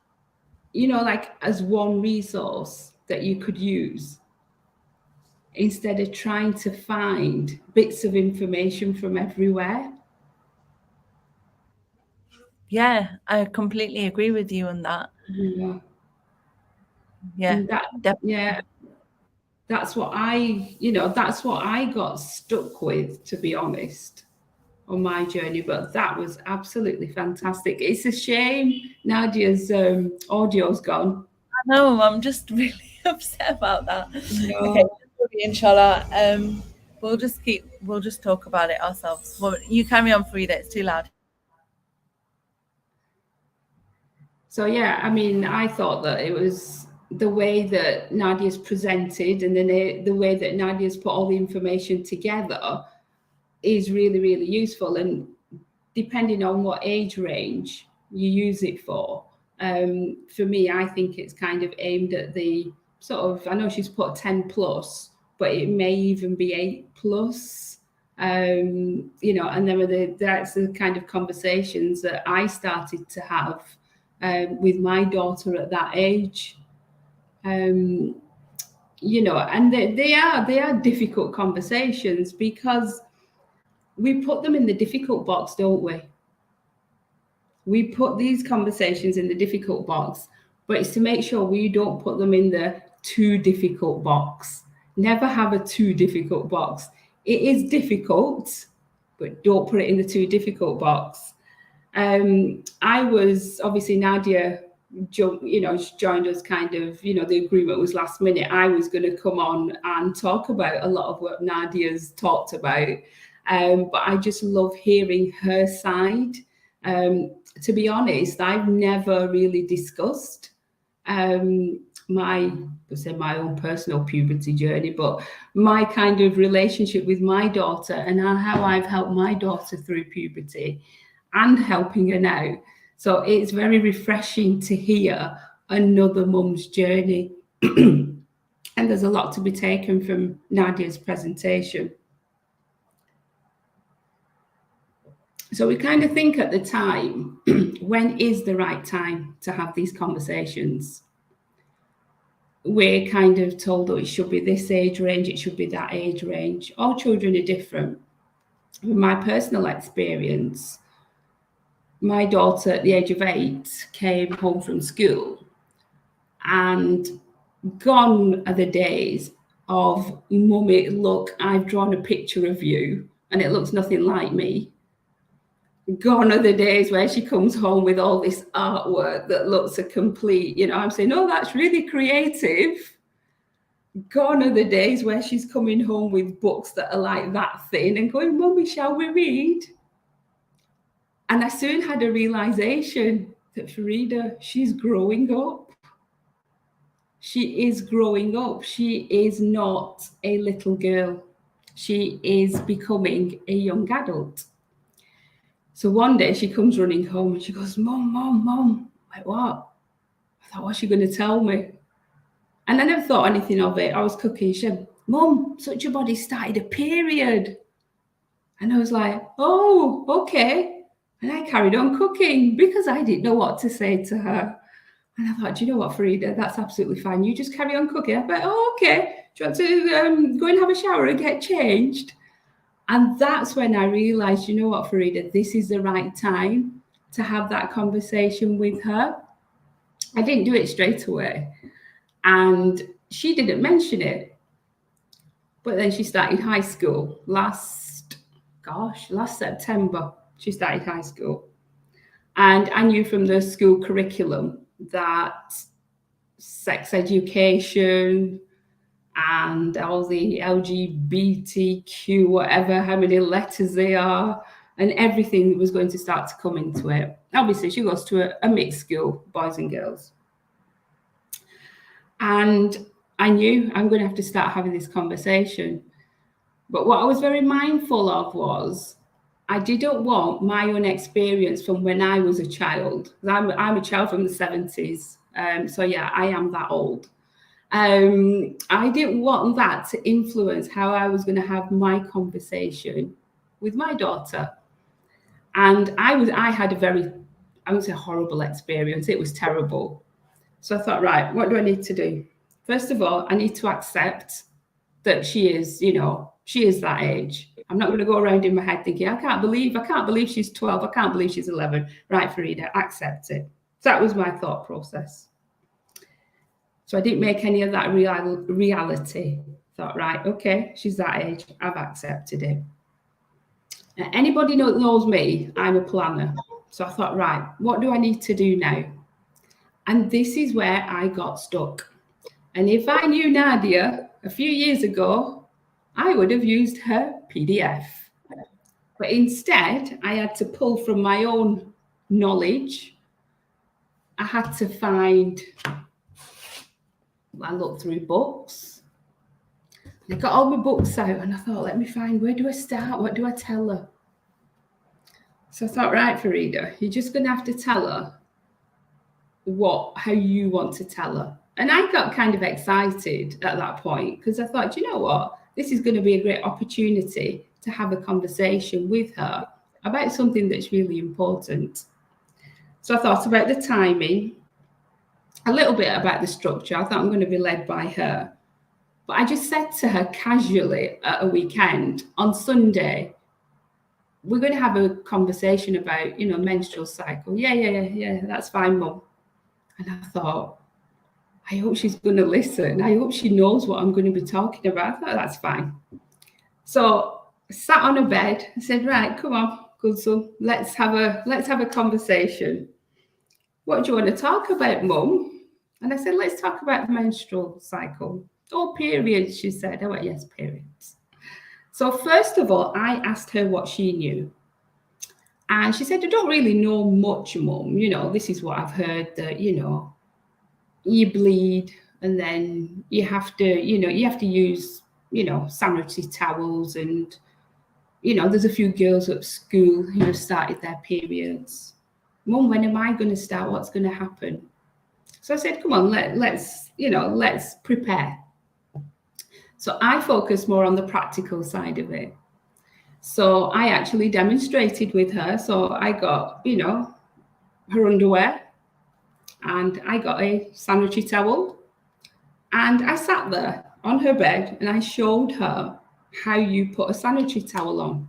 you know, like as one resource that you could use instead of trying to find bits of information from everywhere. Yeah, I completely agree with you on that. Yeah. Yeah, And that's what I got stuck with, to be honest, on my journey. But that was absolutely fantastic. It's a shame Nadia's audio's gone. I know. I'm just really upset about that. No. Okay, inshallah. We'll just talk about it ourselves. Well, you carry on, Farida. It's too loud. So yeah, I mean, I thought that it was the way that Nadia's presented, and then the way that Nadia's put all the information together is really, really useful. And depending on what age range you use it for me, I think it's kind of aimed at the sort of, I know she's put 10 plus, but it may even be 8+. You know, and that's the kind of conversations that I started to have with my daughter at that age. You know, and they are difficult conversations because we put them in the difficult box, don't we? We put these conversations in the difficult box, but it's to make sure we don't put them in the too difficult box. Never have a too difficult box. It is difficult, but don't put it in the too difficult box. I was obviously Nadia, you know, joined us kind of, you know, the agreement was last minute. I was going to come on and talk about a lot of what Nadia's talked about, but I just love hearing her side. To be honest, I've never really discussed my own personal puberty journey, but my kind of relationship with my daughter and how I've helped my daughter through puberty and helping her now. So it's very refreshing to hear another mum's journey. And there's a lot to be taken from Nadia's presentation. So we kind of think at the time, when is the right time to have these conversations? We're kind of told that it should be this age range, it should be that age range. All children are different. From my personal experience, my daughter at the age of 8 came home from school, and gone are the days of, Mummy, look, I've drawn a picture of you and it looks nothing like me. Gone are the days where she comes home with all this artwork that looks a complete, you know, I'm saying, oh, that's really creative. Gone are the days where she's coming home with books that are like that thin and going, Mummy, shall we read? And I soon had a realization that Farida, she's growing up. She is growing up. She is not a little girl. She is becoming a young adult. So one day she comes running home and she goes, Mom. I'm like, what? I thought, what's she going to tell me? And I never thought anything of it. I was cooking. She said, Mum, such a body started a period. And I was like, oh, okay. And I carried on cooking because I didn't know what to say to her. And I thought, do you know what, Farida, that's absolutely fine. You just carry on cooking. I thought, oh, okay. Do you want to go and have a shower and get changed? And that's when I realized, you know what, Farida, this is the right time to have that conversation with her. I didn't do it straight away. And she didn't mention it. But then she started high school last September. She started high school. And I knew from the school curriculum that sex education and all the LGBTQ, whatever, how many letters they are, and everything was going to start to come into it. Obviously, she goes to a mixed school, boys and girls. And I knew I'm going to have to start having this conversation. But what I was very mindful of was I didn't want my own experience from when I was a child. I'm a child from the 70s. So yeah, I am that old. I didn't want that to influence how I was going to have my conversation with my daughter. And I had a very, I would say, horrible experience. It was terrible. So I thought, right, what do I need to do? First of all, I need to accept that she is, you know, she is that age. I'm not going to go around in my head thinking, I can't believe she's 12. I can't believe she's 11. Right, Farida, accept it. So that was my thought process. So I didn't make any of that reality. Thought, right, okay, she's that age. I've accepted it. Anybody that knows me, I'm a planner. So I thought, right, what do I need to do now? And this is where I got stuck. And if I knew Nadia a few years ago, I would have used her PDF. But instead, I had to pull from my own knowledge. I had to find, I looked through books. I got all my books out and I thought, let me find, where do I start? What do I tell her? So I thought, right, Farida, you're just going to have to tell her how you want to tell her. And I got kind of excited at that point because I thought, you know what, this is going to be a great opportunity to have a conversation with her about something that's really important. So I thought about the timing, a little bit about the structure. I thought I'm going to be led by her. But I just said to her casually at a weekend, on Sunday, we're going to have a conversation about, menstrual cycle. Yeah, that's fine, Mum. And I thought, I hope she's going to listen. I hope she knows what I'm going to be talking about. I thought, that's fine. So I sat on a bed. I said, right, come on, good son, let's have a conversation. What do you want to talk about, Mum? And I said, let's talk about the menstrual cycle. Oh, periods, she said. I went, yes, periods. So first of all, I asked her what she knew. And she said, I don't really know much, Mum. This is what I've heard that, you bleed and then you have to use, sanitary towels, and, there's a few girls at school who have started their periods. Mum, when am I going to start? What's going to happen? So I said, come on, let's prepare. So I focused more on the practical side of it. So I actually demonstrated with her. So I got, her underwear, and I got a sanitary towel, and I sat there on her bed and I showed her how you put a sanitary towel on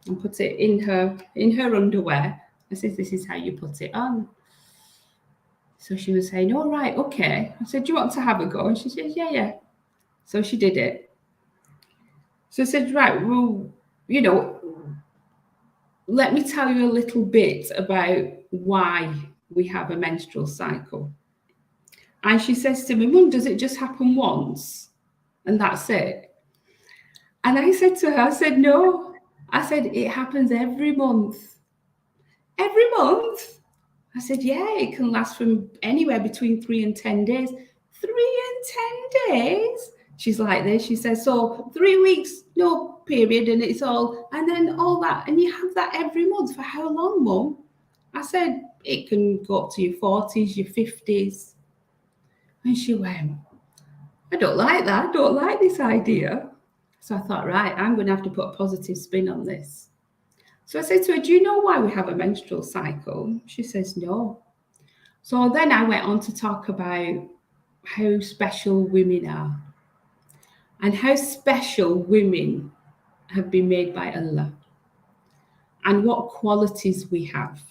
and put it in her underwear. I said, this is how you put it on. So she was saying, all right, okay. I said, do you want to have a go? And she said, yeah. So she did it. So I said, right, well, let me tell you a little bit about why we have a menstrual cycle. And she says to me, Mum, does it just happen once and that's it? And I said to her, I said, no. I said, it happens every month. Every month? I said, yeah, it can last from anywhere between 3 and 10 days. 3 and 10 days? She's like this. She says, so 3 weeks, no period, and it's all, and then all that. And you have that every month. For how long, Mum? I said, it can go up to your 40s, your 50s. And she went, I don't like that. I don't like this idea. So I thought, right, I'm going to have to put a positive spin on this. So I said to her, do you know why we have a menstrual cycle? She says, no. So then I went on to talk about how special women are and how special women have been made by Allah and what qualities we have.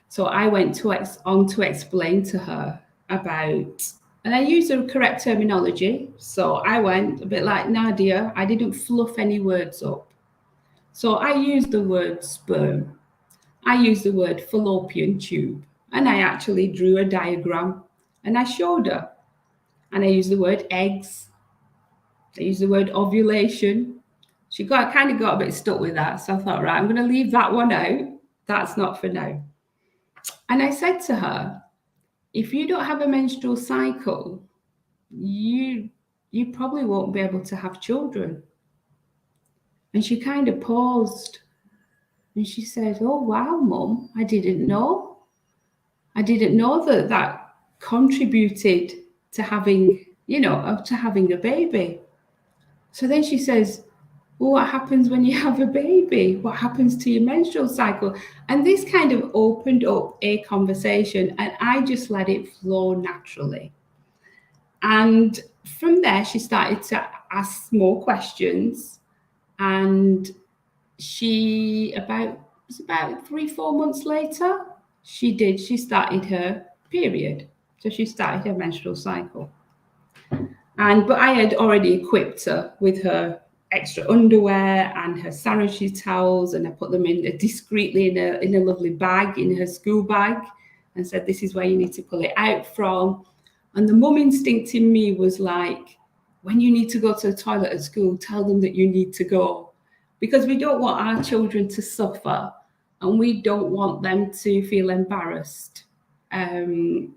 So I went on to explain to her about, and I used the correct terminology. So I went a bit like Nadia, I didn't fluff any words up. So I used the word sperm. I used the word fallopian tube. And I actually drew a diagram and I showed her. And I used the word eggs. I used the word ovulation. She kind of got a bit stuck with that. So I thought, right, I'm going to leave that one out. That's not for now. And I said to her, if you don't have a menstrual cycle, you probably won't be able to have children. And she kind of paused and she said, oh, wow, Mum, I didn't know. I didn't know that contributed to having, to having a baby. So then she says, well, what happens when you have a baby? What happens to your menstrual cycle? And this kind of opened up a conversation and I just let it flow naturally. And from there, she started to ask more questions. And she, about 3-4 months later, she started her period. So she started her menstrual cycle. But I had already equipped her with her extra underwear and her sanitary towels, and I put them in discreetly in a lovely bag, in her school bag, and said, this is where you need to pull it out from. And the mum instinct in me was like, when you need to go to the toilet at school, tell them that you need to go, because we don't want our children to suffer and we don't want them to feel embarrassed. That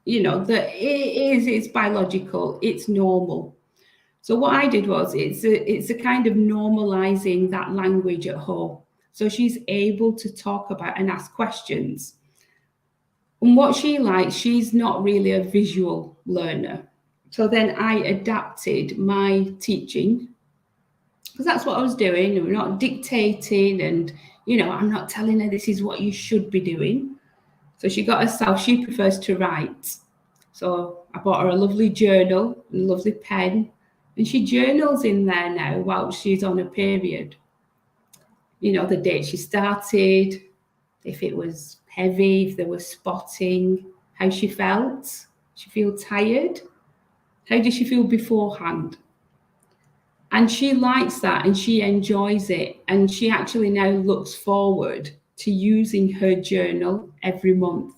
it's biological, it's normal. So what I did was, it's a kind of normalizing that language at home. So she's able to talk about and ask questions. And what she likes, she's not really a visual learner. So then I adapted my teaching, because that's what I was doing. We're not dictating, and I'm not telling her this is what you should be doing. So she got herself, she prefers to write. So I bought her a lovely journal, a lovely pen, and she journals in there now while she's on a period. The date she started, if it was heavy, if there was spotting, how she felt. She feel tired? How did she feel beforehand? And she likes that and she enjoys it. And she actually now looks forward to using her journal every month.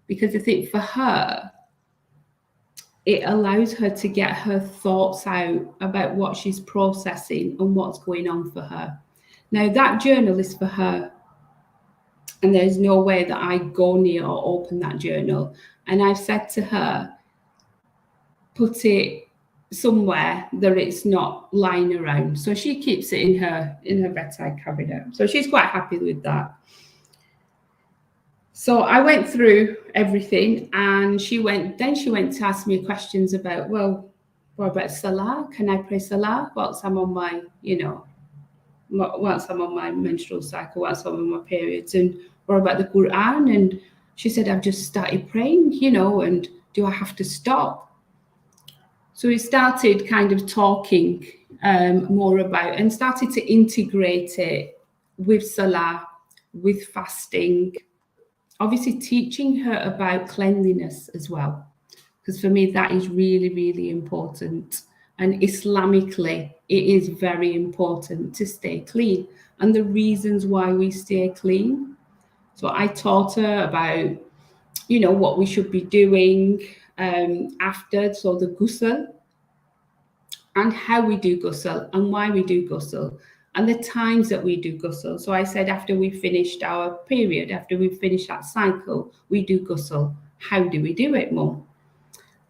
Because I think for her, it allows her to get her thoughts out about what she's processing and what's going on for her. Now, that journal is for her. And there's no way that I go near or open that journal. And I've said to her, put it somewhere that it's not lying around. So she keeps it in her bedside cabinet. So she's quite happy with that. So I went through everything, and she went to ask me questions about, well, what about Salah? Can I pray Salah whilst I'm on my, once I'm on my menstrual cycle, once I'm on my periods? And what about the Quran? And she said, I've just started praying, and do I have to stop? So we started kind of talking more about, and started to integrate it with Salah, with fasting, obviously teaching her about cleanliness as well. Because for me, that is really, really important. And Islamically, it is very important to stay clean, and the reasons why we stay clean. So I taught her about, what we should be doing after, so the ghusl, and how we do ghusl, and why we do ghusl, and the times that we do ghusl. So I said, after we finished our period, after we finished that cycle, we do ghusl. How do we do it, Mum?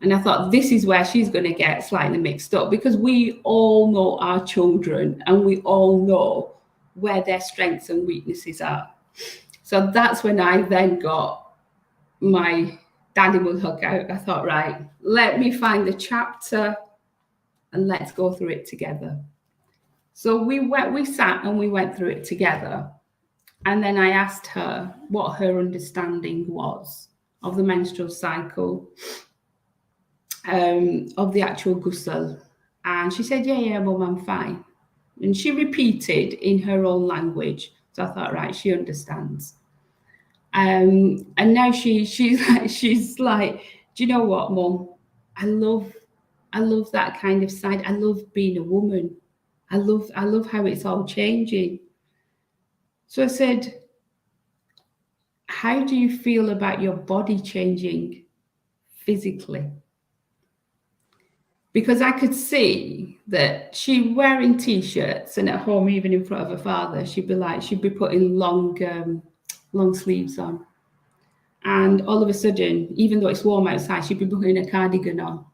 And I thought, this is where she's going to get slightly mixed up, because we all know our children, and we all know where their strengths and weaknesses are. So that's when I then got my daddy will hook out. I thought, right, let me find the chapter and let's go through it together. So we sat and we went through it together. And then I asked her what her understanding was of the menstrual cycle, of the actual ghusl. And she said, yeah, Mum, I'm fine. And she repeated in her own language. So I thought, right, she understands. And now she's like, do you know what, Mum? I love that kind of side. I love being a woman. I love how it's all changing. So I said, how do you feel about your body changing physically? Because I could see that she wearing t-shirts, and at home, even in front of her father, she'd be putting long sleeves on. And all of a sudden, even though it's warm outside, she'd be putting a cardigan on.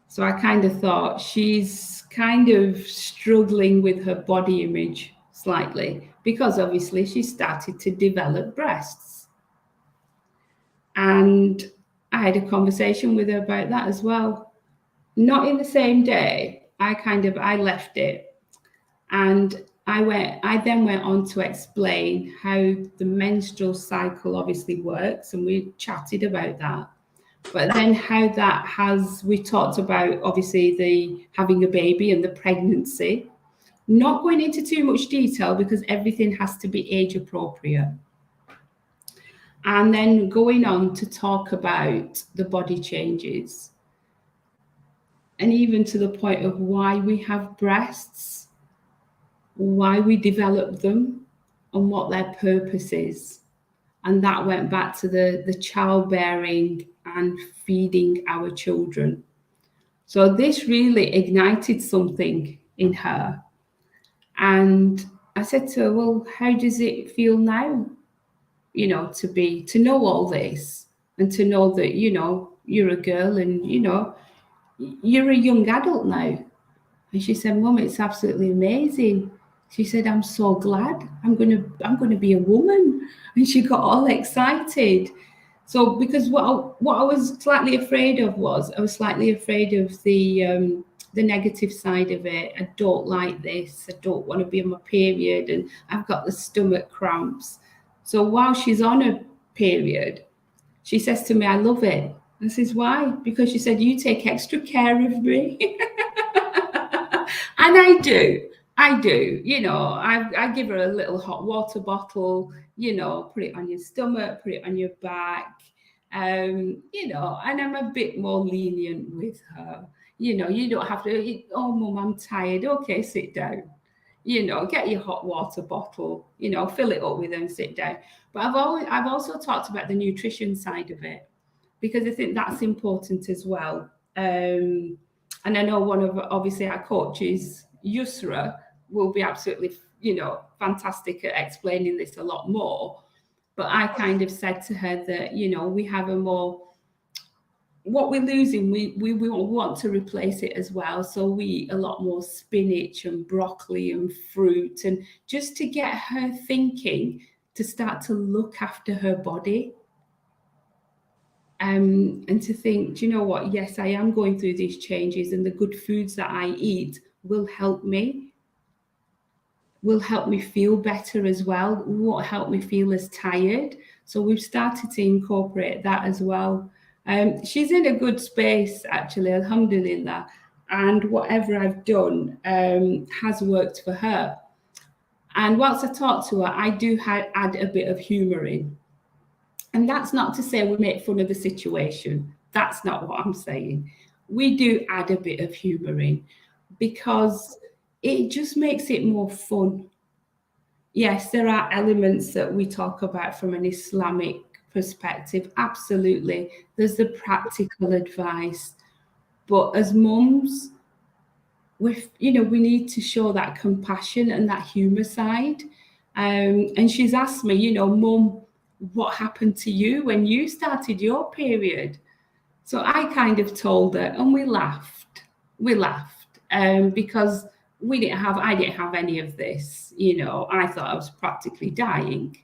So I kind of thought, she's kind of struggling with her body image slightly, because obviously she started to develop breasts. And I had a conversation with her about that as well. Not in the same day. I left it, and I then went on to explain how the menstrual cycle obviously works, and we chatted about that. But then we talked about obviously the having a baby and the pregnancy, not going into too much detail because everything has to be age appropriate. And then going on to talk about the body changes, and even to the point of why we have breasts, why we develop them, and what their purpose is. And that went back to the childbearing and feeding our children. So this really ignited something in her. And I said to her, well, how does it feel now, to know all this, and to know that, you're a girl, and, you're a young adult now. And she said, Mum, it's absolutely amazing. She said, I'm so glad I'm gonna be a woman. And she got all excited. So because what I was slightly afraid of was I was slightly afraid of the negative side of it. I don't like this. I don't want to be on my period, and I've got the stomach cramps. So while she's on a period, she says to me, I love it. I says, why? Because she said, you take extra care of me. And I do. You know, I give her a little hot water bottle, you know, put it on your stomach, put it on your back, you know, and I'm a bit more lenient with her. You know, you don't have to, oh, Mum, I'm tired. Okay, sit down. You know, get your hot water bottle, you know, fill it up with and sit down. But I've also talked about the nutrition side of it, because I think that's important as well. And I know one of obviously our coaches, Yusra, will be absolutely, you know, fantastic at explaining this a lot more. But I kind of said to her that, you know, we have a more, what we're losing, we want to replace it as well. So we eat a lot more spinach and broccoli and fruit, and just to get her thinking to start to look after her body. And to think, do you know what? Yes, I am going through these changes, and the good foods that I eat will help me feel better as well, won't help me feel as tired. So we've started to incorporate that as well. She's in a good space, actually, alhamdulillah, and whatever I've done has worked for her. And whilst I talk to her, I do add a bit of humour in. And that's not to say we make fun of the situation. That's not what I'm saying. We do add a bit of humour in, because it just makes it more fun. Yes, there are elements that we talk about from an Islamic perspective. Absolutely. There's the practical advice. But as mums, we need to show that compassion and that humour side. And she's asked me, you know, Mum, what happened to you when you started your period? So I kind of told her, and we laughed. Because I didn't have any of this. You know, I thought I was practically dying.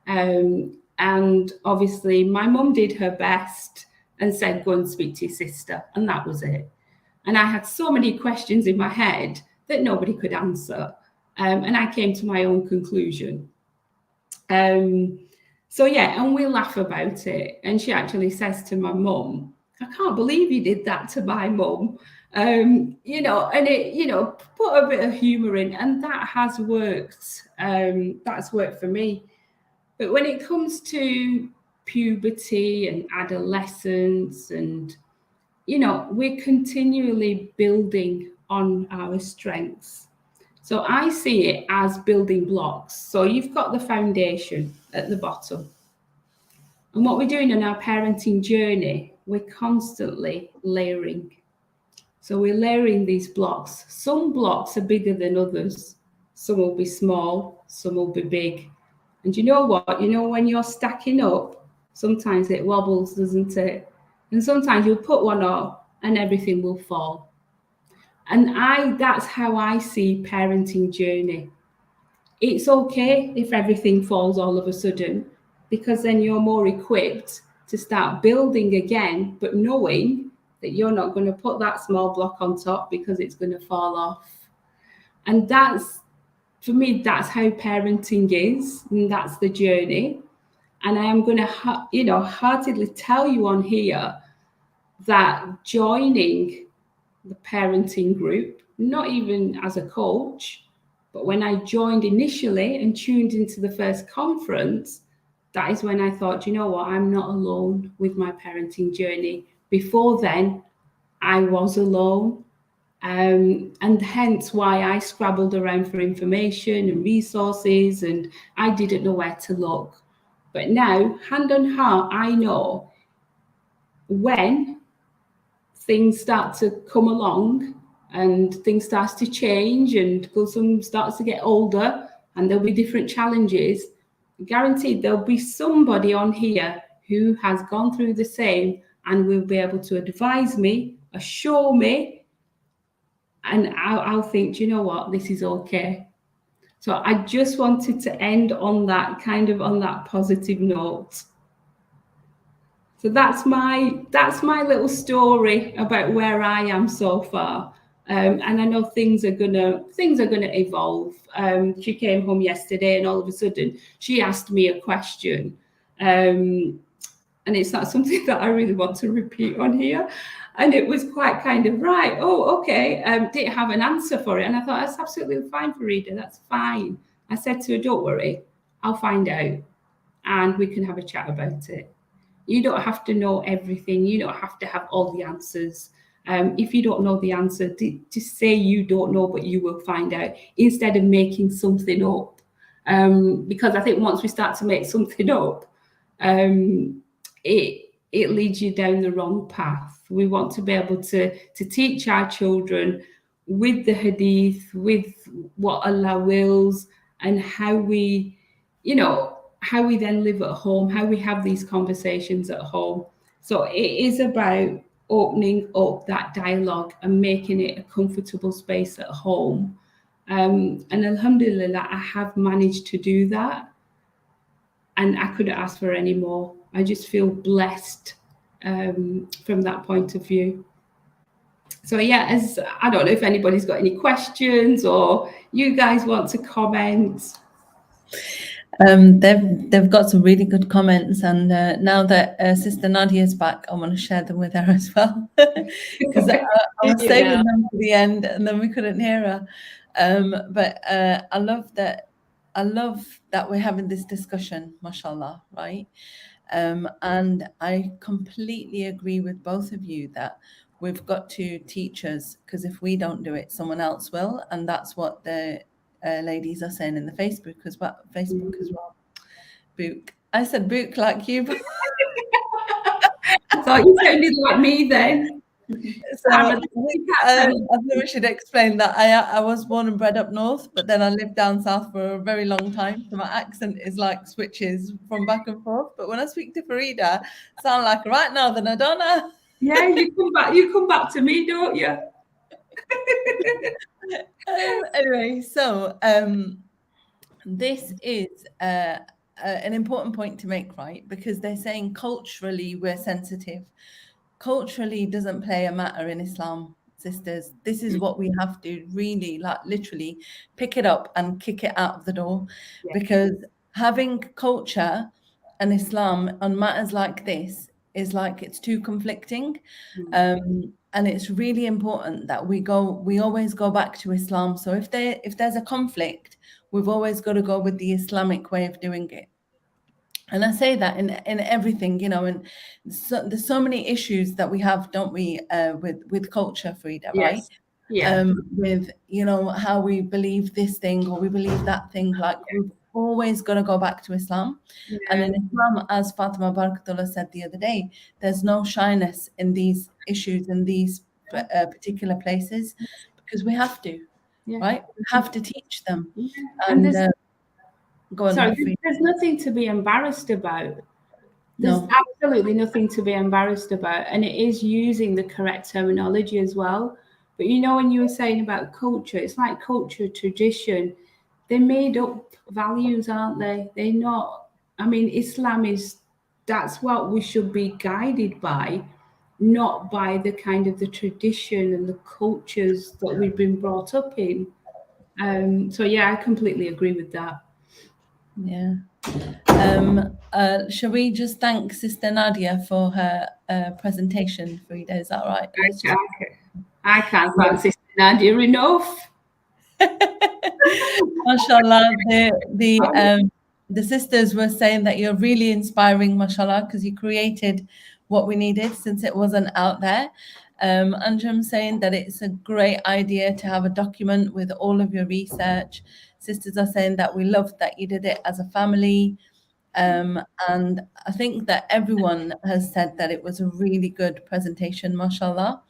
And obviously my mum did her best and said, go and speak to your sister. And that was it. And I had so many questions in my head that nobody could answer. And I came to my own conclusion. So yeah, and we laugh about it. And she actually says to my mum, I can't believe you did that to my mum. You know, and it, you know, put a bit of humour in, and that has worked. That's worked for me. But when it comes to puberty and adolescence, and, you know, we're continually building on our strengths. So I see it as building blocks. So you've got the foundation at the bottom. And what we're doing in our parenting journey, we're constantly layering. So we're layering these blocks. Some blocks are bigger than others. Some will be small, some will be big. And you know what? You know, when you're stacking up, sometimes it wobbles, doesn't it? And sometimes you'll put one up and everything will fall. And that's how I see parenting journey. It's okay if everything falls all of a sudden, because then you're more equipped to start building again, but knowing that you're not going to put that small block on top because it's going to fall off. And that's, for me, that's how parenting is, and that's the journey. And I am going to, heartedly tell you on here that joining the parenting group, not even as a coach, but when I joined initially and tuned into the first conference, that is when I thought, you know what, I'm not alone with my parenting journey. Before then, I was alone. And hence why I scrabbled around for information and resources, and I didn't know where to look. But now, hand on heart, I know when things start to come along and things start to change and Gulsum starts to get older and there'll be different challenges, guaranteed there'll be somebody on here who has gone through the same and will be able to advise me, assure me, and I'll think, you know what, this is okay. So I just wanted to end on that positive note. So that's my little story about where I am so far. And I know things are gonna evolve. She came home yesterday, and all of a sudden she asked me a question, and it's not something that I really want to repeat on here. And it was quite kind of right. Oh, okay. Didn't have an answer for it, and I thought that's absolutely fine, Farida. That's fine. I said to her, "Don't worry, I'll find out, and we can have a chat about it." You don't have to know everything. You don't have to have all the answers. If you don't know the answer, just say you don't know, but you will find out, instead of making something up. Because I think once we start to make something up, it leads you down the wrong path. We want to be able to teach our children with the hadith, with what Allah wills, and how we, how we then live at home, how we have these conversations at home. So it is about opening up that dialogue and making it a comfortable space at home. And alhamdulillah, I have managed to do that. And I couldn't ask for any more. I just feel blessed from that point of view. So yeah, I don't know if anybody's got any questions or you guys want to comment. They've got some really good comments, and now that Sister Nadia is back, I want to share them with her as well, because I was saving them for the end, and then we couldn't hear her. But I love that we're having this discussion, mashallah, right? And I completely agree with both of you that we've got to teach us, because if we don't do it, someone else will, and that's what the ladies are saying in the Facebook as well. Book. I said book like you. I thought you sounded like me then. So I think we should explain that I was born and bred up north, but then I lived down south for a very long time. So my accent is like switches from back and forth. But when I speak to Farida, I sound like right now than I don't know. Yeah, you come back to me, don't you? Anyway, so this is an important point to make, right? Because they're saying culturally we're sensitive. Culturally doesn't play a matter in Islam, sisters. This is what we have to really, like, literally pick it up and kick it out of the door. Yeah. Because having culture and Islam on matters like this is like it's too conflicting. And it's really important that we always go back to Islam. So if there's a conflict, we've always got to go with the Islamic way of doing it. And I say that in everything, and so there's so many issues that we have, don't we, with culture, Farida, right? Yes. Yeah. With, how we believe this thing or we believe that thing, like we've always got to go back to Islam. Yeah. And in Islam, as Fatima Barakatullah said the other day, there's no shyness in these issues, in these particular places, because we have to, right? We have to teach them. Yeah. There's nothing to be embarrassed about. There's absolutely nothing to be embarrassed about. And it is using the correct terminology as well. But when you were saying about culture, it's like culture, tradition. They're made up values, aren't they? They're not. I mean, Islam that's what we should be guided by, not by the kind of the tradition and the cultures that we've been brought up in. So yeah, I completely agree with that. Yeah. Shall we just thank Sister Nadia for her presentation, Farida? Is that right? I can't thank Sister Nadia enough. Mashallah, the sisters were saying that you're really inspiring, mashallah, because you created what we needed since it wasn't out there. Anjum saying that it's a great idea to have a document with all of your research. Sisters are saying that we love that you did it as a family. And I think that everyone has said that it was a really good presentation, mashallah.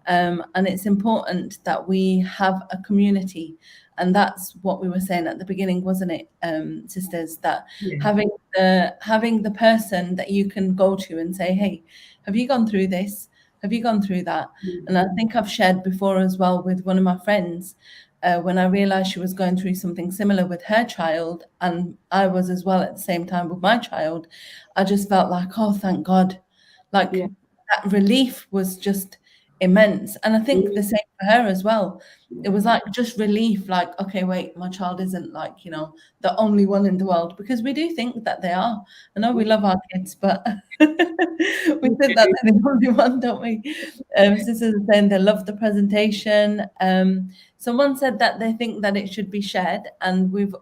And it's important that we have a community. And that's what we were saying at the beginning, wasn't it, sisters? That having the person that you can go to and say, hey, have you gone through this? Have you gone through that? And I think I've shared before as well with one of my friends when I realized she was going through something similar with her child, and I was as well at the same time with my child, I just felt like, oh, thank God. Like that relief was just immense. And I think the same for her as well. It was like just relief, like, okay, wait, my child isn't like, you know, the only one in the world, because we do think that they are. I know we love our kids, but we think that they're the only one, don't we? Sisters are saying they love the presentation. Someone said that they think that it should be shared, and we've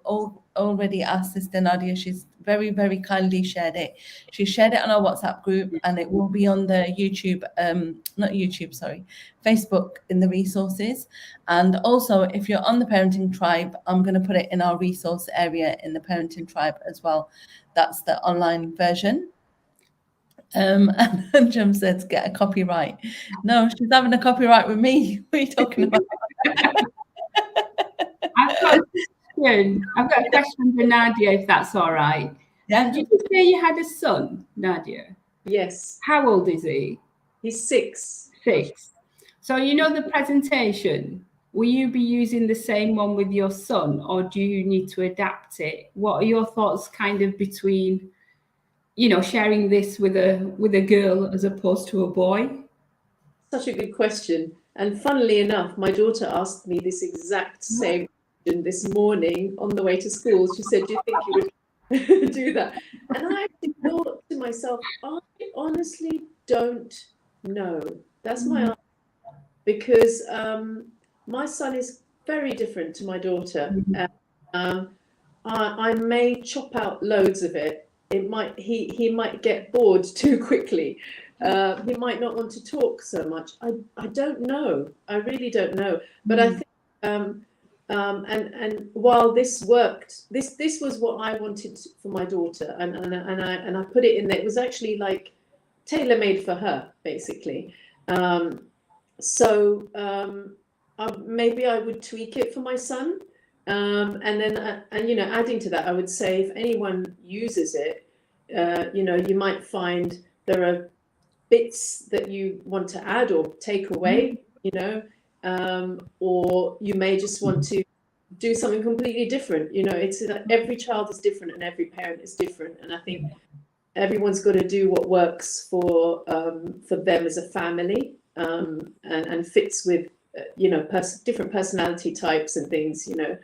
already asked Sister Nadia. She's very, very kindly shared it. She shared it on our WhatsApp group, and it will be on the YouTube, not YouTube, sorry, Facebook in the resources. And also, if you're on the Parenting Tribe, I'm going to put it in our resource area in the Parenting Tribe as well. That's the online version. And Jim says, get a copyright. No, she's having a copyright with me. What are you talking about? I've got a question for Nadia, if that's all right. Yeah. Did you say you had a son, Nadia? Yes. How old is he? He's 6. 6. So you know the presentation, will you be using the same one with your son, or do you need to adapt it? What are your thoughts kind of between, you know, sharing this with a girl as opposed to a boy? Such a good question. And funnily enough, my daughter asked me this exact same question this morning on the way to school. She said, do you think you would do that? And I actually thought to myself, I honestly don't know. That's my answer. Because my son is very different to my daughter. I may chop out loads of it. He might get bored too quickly. He might not want to talk so much. I don't know. I really don't know. But I think and while this worked, this was what I wanted for my daughter, and I put it in there. It was actually like tailor-made for her, basically. So maybe I would tweak it for my son. And then, you know, adding to that, I would say if anyone uses it, you know, you might find there are bits that you want to add or take away, you know, or you may just want to do something completely different. You know, it's every child is different and every parent is different. And I think everyone's got to do what works for them as a family, and fits with, you know, different personality types and things, you know.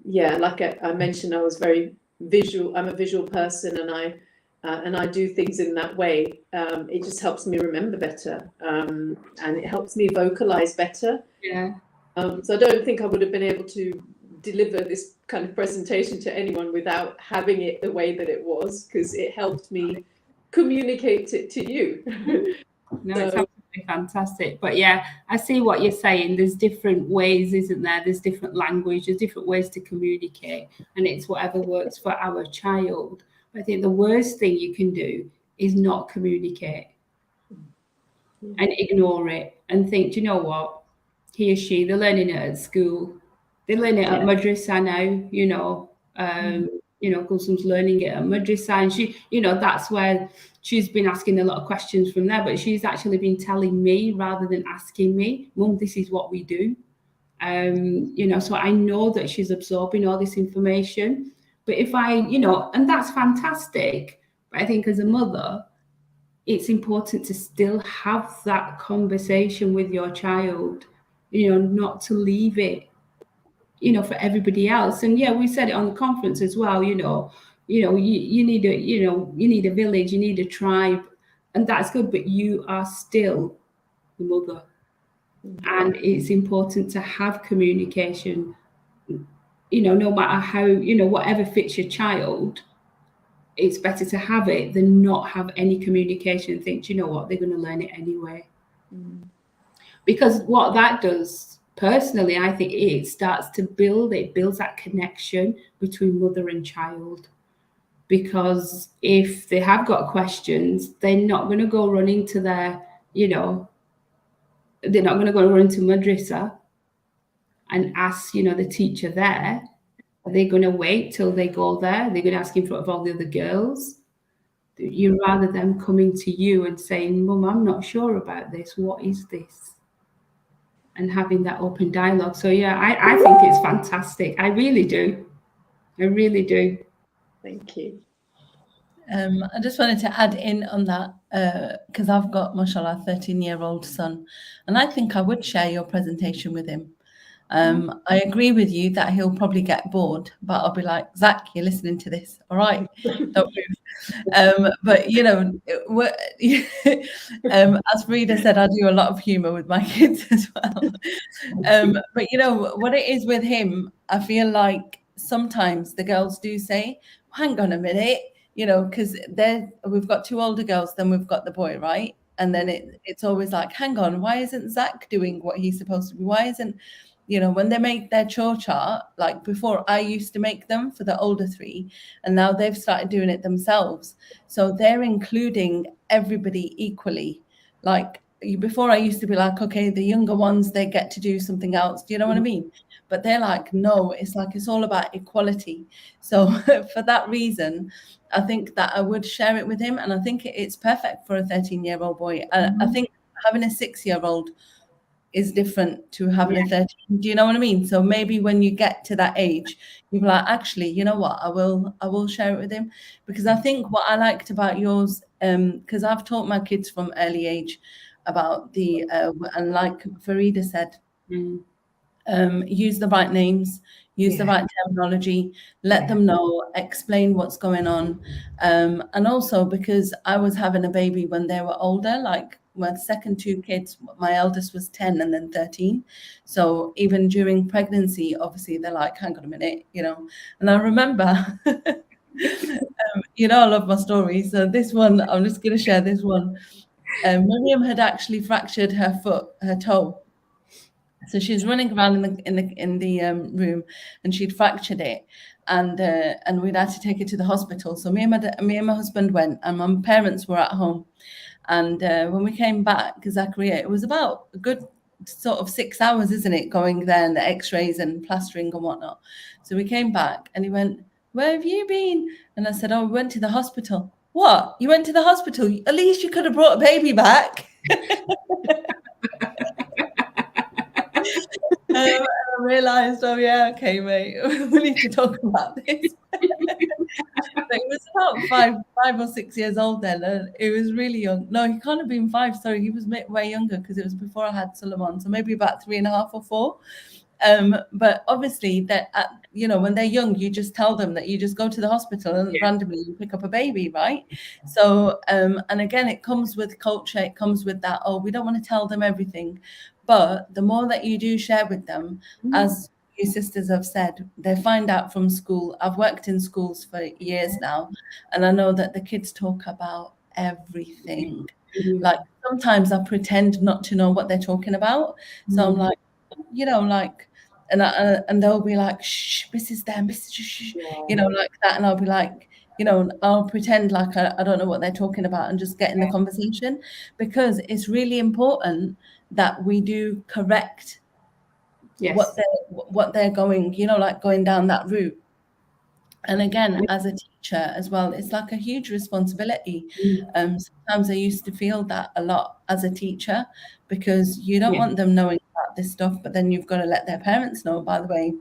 Yeah, like I mentioned, I was very visual. I'm a visual person, and I do things in that way. It just helps me remember better, and it helps me vocalize better. Yeah. So I don't think I would have been able to deliver this kind of presentation to anyone without having it the way that it was, because it helped me communicate it to you. No, it's absolutely fantastic. But yeah, I see what you're saying. There's different ways, isn't there? There's different language, there's different ways to communicate, and it's whatever works for our child. But I think the worst thing you can do is not communicate and ignore it and think, do you know what? He or she, they're learning it at school. They learn it at madrasa now, you know. You know, Kulsum's learning it at madrasa, and she, you know, that's where she's been asking a lot of questions from there, but she's actually been telling me rather than asking me, Mum, this is what we do. You know, so I know that she's absorbing all this information. But if I, you know, and that's fantastic, but I think as a mother, it's important to still have that conversation with your child, you know, not to leave it, you know, for everybody else. And yeah, we said it on the conference as well, you know, you need a, you know, you need a village, you need a tribe, and that's good, but you are still the mother. And it's important to have communication, you know, no matter how, you know, whatever fits your child, it's better to have it than not have any communication and think, you know what, they're going to learn it anyway. Because what that does, personally, I think it starts to builds that connection between mother and child. Because if they have got questions, they're not going to go running to their, you know, they're not going to go run to madrasa and ask, you know, the teacher there. Are they going to wait till they go there? They're going to ask in front of all the other girls. You rather them coming to you and saying, Mum, I'm not sure about this. What is this? and having that open dialogue. So yeah, I think it's fantastic. I really do. I really do. Thank you. I just wanted to add in on that because I've got, mashallah, 13-year-old son, and I think I would share your presentation with him. I agree with you that he'll probably get bored, but I'll be like, Zach, you're listening to this, all right? Don't move. But you know, as Frida said, I do a lot of humor with my kids as well. But you know what it is with him, I feel like sometimes the girls do say, hang on a minute, you know, because we've got 2 older girls, then we've got the boy, right? And then it's always like, hang on, why isn't Zach doing what he's supposed to be? Why isn't, you know, when they make their chore chart, like before I used to make them for the older 3, and now they've started doing it themselves. So they're including everybody equally. Like before I used to be like, okay, the younger ones, they get to do something else. Do you know what I mean? But they're like, no, it's like, it's all about equality. So for that reason, I think that I would share it with him. And I think it's perfect for a 13-year-old boy. I think having a 6-year-old is different to having a 13. Do you know what I mean? So maybe when you get to that age, you're like, actually, you know what, I will share it with him. Because I think what I liked about yours, because I've taught my kids from early age about the and like Farida said, use the right names, use the right terminology, let them know, explain what's going on. And also because I was having a baby when they were older, like my second 2 kids, my eldest was 10 and then 13. So even during pregnancy, obviously they're like, hang on a minute, you know. And I remember, you know, I love my stories. So this one, I'm just going to share this one. Miriam had actually fractured her toe. So she was running around in the room, and she'd fractured it, and we'd had to take her to the hospital. So me and my husband went, and my parents were at home. And when we came back, Zachariah, it was about a good sort of 6 hours, isn't it, going there and the X-rays and plastering and whatnot. So we came back, and he went, "Where have you been?" And I said, "Oh, we went to the hospital." "What? You went to the hospital? At least you could have brought a baby back." I realised, oh yeah, okay, mate, we need to talk about this. But he was about 5 or 6 years old then, and he was really young. No, he can't have been 5. Sorry, he was way younger because it was before I had Solomon, so maybe about 3.5 or 4. But obviously, that you know, when they're young, you just tell them that you just go to the hospital and randomly you pick up a baby, right? So, and again, it comes with culture. It comes with that. Oh, we don't want to tell them everything. But the more that you do share with them, as your sisters have said, they find out from school. I've worked in schools for years now, and I know that the kids talk about everything. Like sometimes I pretend not to know what they're talking about. So I'm like, you know, like, and they'll be like, shh, Mrs. them, Mrs. Shh, you know, like that. And I'll be like, you know, I'll pretend like I don't know what they're talking about and just get in the conversation, because it's really important that we do correct what they're going, you know, like going down that route. And again, as a teacher as well, it's like a huge responsibility. Sometimes I used to feel that a lot as a teacher, because you don't want them knowing about this stuff, but then you've got to let their parents know, by the way,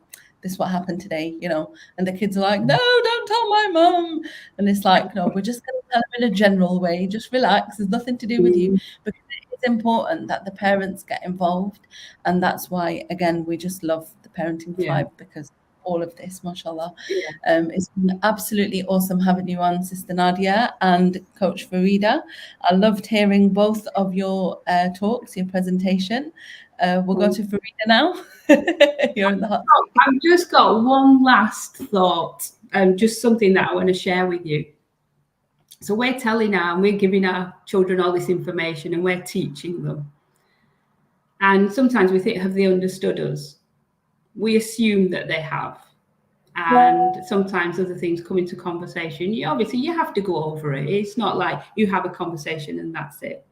this is what happened today, you know. And the kids are like, no, don't tell my mum. And it's like, no, we're just going to tell them in a general way. Just relax. There's nothing to do with you. Because it's important that the parents get involved. And that's why, again, we just love the Parenting Tribe, because all of this, mashallah. It's been absolutely awesome having you on, Sister Nadia and Coach Farida. I loved hearing both of your talks, your presentation. We'll go to Farida now. You're in the hot seat. I've just got one last thought, just something that I want to share with you. So we're telling and we're giving our children all this information, and we're teaching them. And sometimes we think, have they understood us? We assume that they have. And sometimes other things come into conversation. Obviously, you have to go over it. It's not like you have a conversation and that's it.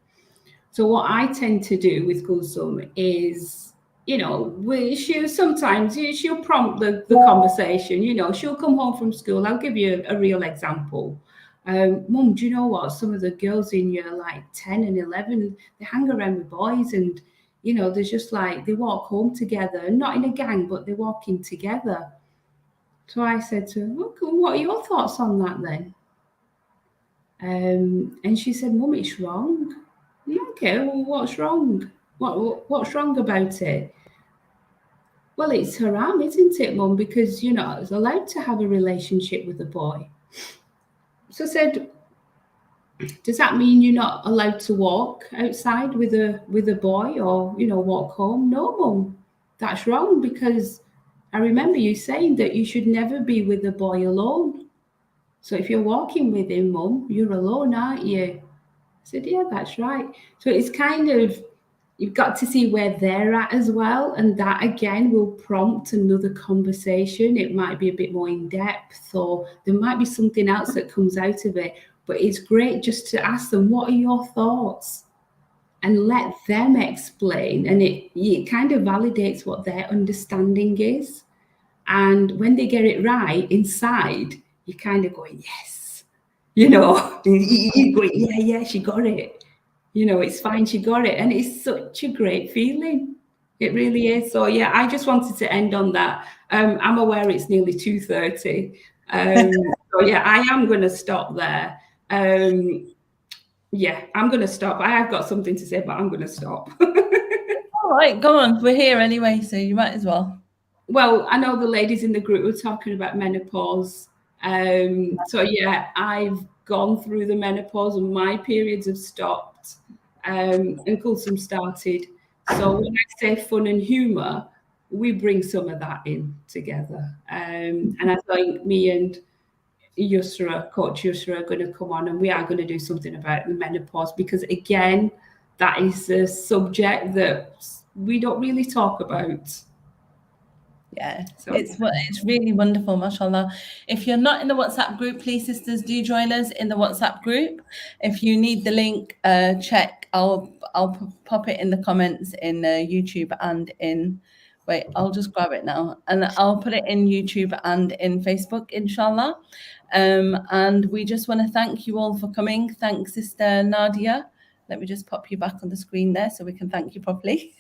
So what I tend to do with Kulsum is, you know, she'll prompt the conversation. You know, she'll come home from school. I'll give you a real example. Mum, do you know what? Some of the girls in year like 10 and 11, they hang around with boys, and you know, there's just like they walk home together, not in a gang, but they're walking together. So I said to her, "Okay, what are your thoughts on that then?" And she said, "Mum, it's wrong." Yeah, okay, well, what's wrong? What's wrong about it? Well, it's haram, isn't it, Mum? Because you're not allowed to have a relationship with a boy. So I said, does that mean you're not allowed to walk outside with a boy, or, you know, walk home? No, Mum, that's wrong, because I remember you saying that you should never be with a boy alone. So if you're walking with him, Mum, you're alone, aren't you? I said, yeah, that's right. So it's kind of, you've got to see where they're at as well. And that again will prompt another conversation. It might be a bit more in depth, or there might be something else that comes out of it. But it's great just to ask them, what are your thoughts? And let them explain. And it kind of validates what their understanding is. And when they get it right inside, you're kind of going, yes. You know, you're going, yeah, she got it. You know, it's fine, she got it. And it's such a great feeling. It really is. So, yeah, I just wanted to end on that. I'm aware it's nearly 2:30. So, yeah, I am going to stop there. Yeah, I'm going to stop. I have got something to say, but I'm going to stop. All right, go on. We're here anyway, so you might as well. Well, I know the ladies in the group were talking about menopause. So, yeah, I've gone through the menopause and my periods have stopped until some started. So when I say fun and humour, we bring some of that in together. And I think me and Yusra, Coach Yusra, are going to come on and we are going to do something about the menopause, because again, that is a subject that we don't really talk about. Yeah, so it's really wonderful, mashallah. If you're not in the WhatsApp group, please, sisters, do join us in the WhatsApp group. If you need the link, check. I'll pop it in the comments in YouTube and in. Wait, I'll just grab it now, and I'll put it in YouTube and in Facebook, inshallah. And we just want to thank you all for coming. Thanks, Sister Nadia. Let me just pop you back on the screen there so we can thank you properly.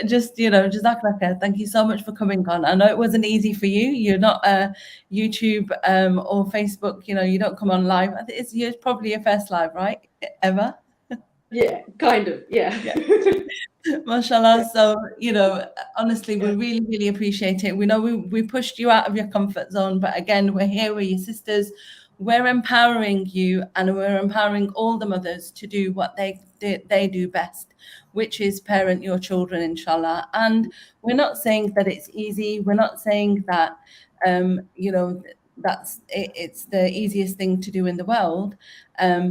Just, you know, Jazakallah khair. Thank you so much for coming on. I know it wasn't easy for you. You're not YouTube or Facebook, you know, you don't come on live. I think it's probably your first live, right? Ever? Yeah, kind of. Yeah. Mashallah. So, you know, honestly, we really, really appreciate it. We know we pushed you out of your comfort zone, but again, we're here, we're your sisters. We're empowering you, and we're empowering all the mothers to do what they do best, which is parent your children, inshallah. And we're not saying that it's easy. We're not saying that, you know, it's the easiest thing to do in the world,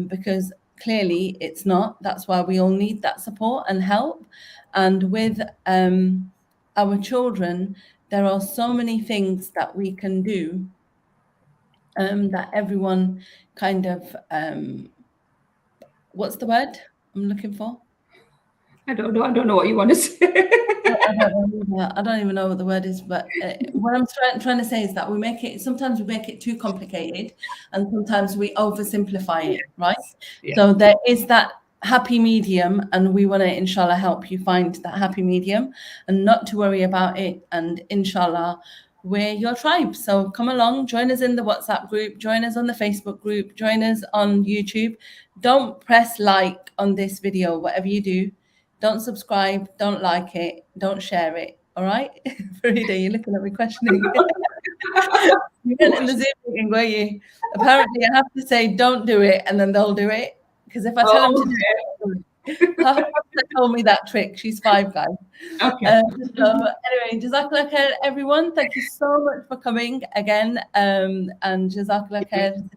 because clearly it's not. That's why we all need that support and help. And with our children, there are so many things that we can do that everyone kind of, what's the word I'm looking for? I don't know what you want to say. I don't even know what the word is, but what I'm trying to say is that sometimes we make it too complicated, and sometimes we oversimplify it, right? Yeah. So there is that happy medium, and we want to, inshallah, help you find that happy medium and not to worry about it. And inshallah, we're your tribe. So come along, join us in the WhatsApp group, join us on the Facebook group, join us on YouTube. Don't press like on this video, whatever you do. Don't subscribe, don't like it, don't share it. All right? Farida, you're looking at me questioning. You went in the Zoom meeting, were you? Apparently, I have to say, don't do it, and then they'll do it. Because if I tell them to do it, Hafsa told me that trick. She's 5, guys. Okay. So anyway, Jazakallah khair, everyone. Thank you so much for coming again. And Jazakallah khair.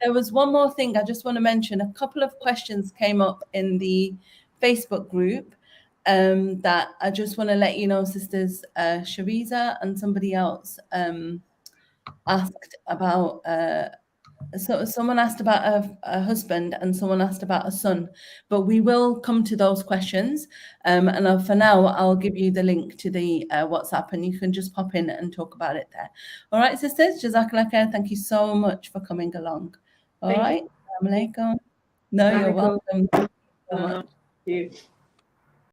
There was one more thing I just want to mention. A couple of questions came up in the Facebook group that I just want to let you know, sisters. Shariza and somebody else asked about. So someone asked about a husband and someone asked about a son, but we will come to those questions. And for now, I'll give you the link to the WhatsApp, and you can just pop in and talk about it there. All right, sisters. Jazakallah khair. Thank you so much for coming along. All right. Assalamu alaikum. No, you're welcome. Thank you.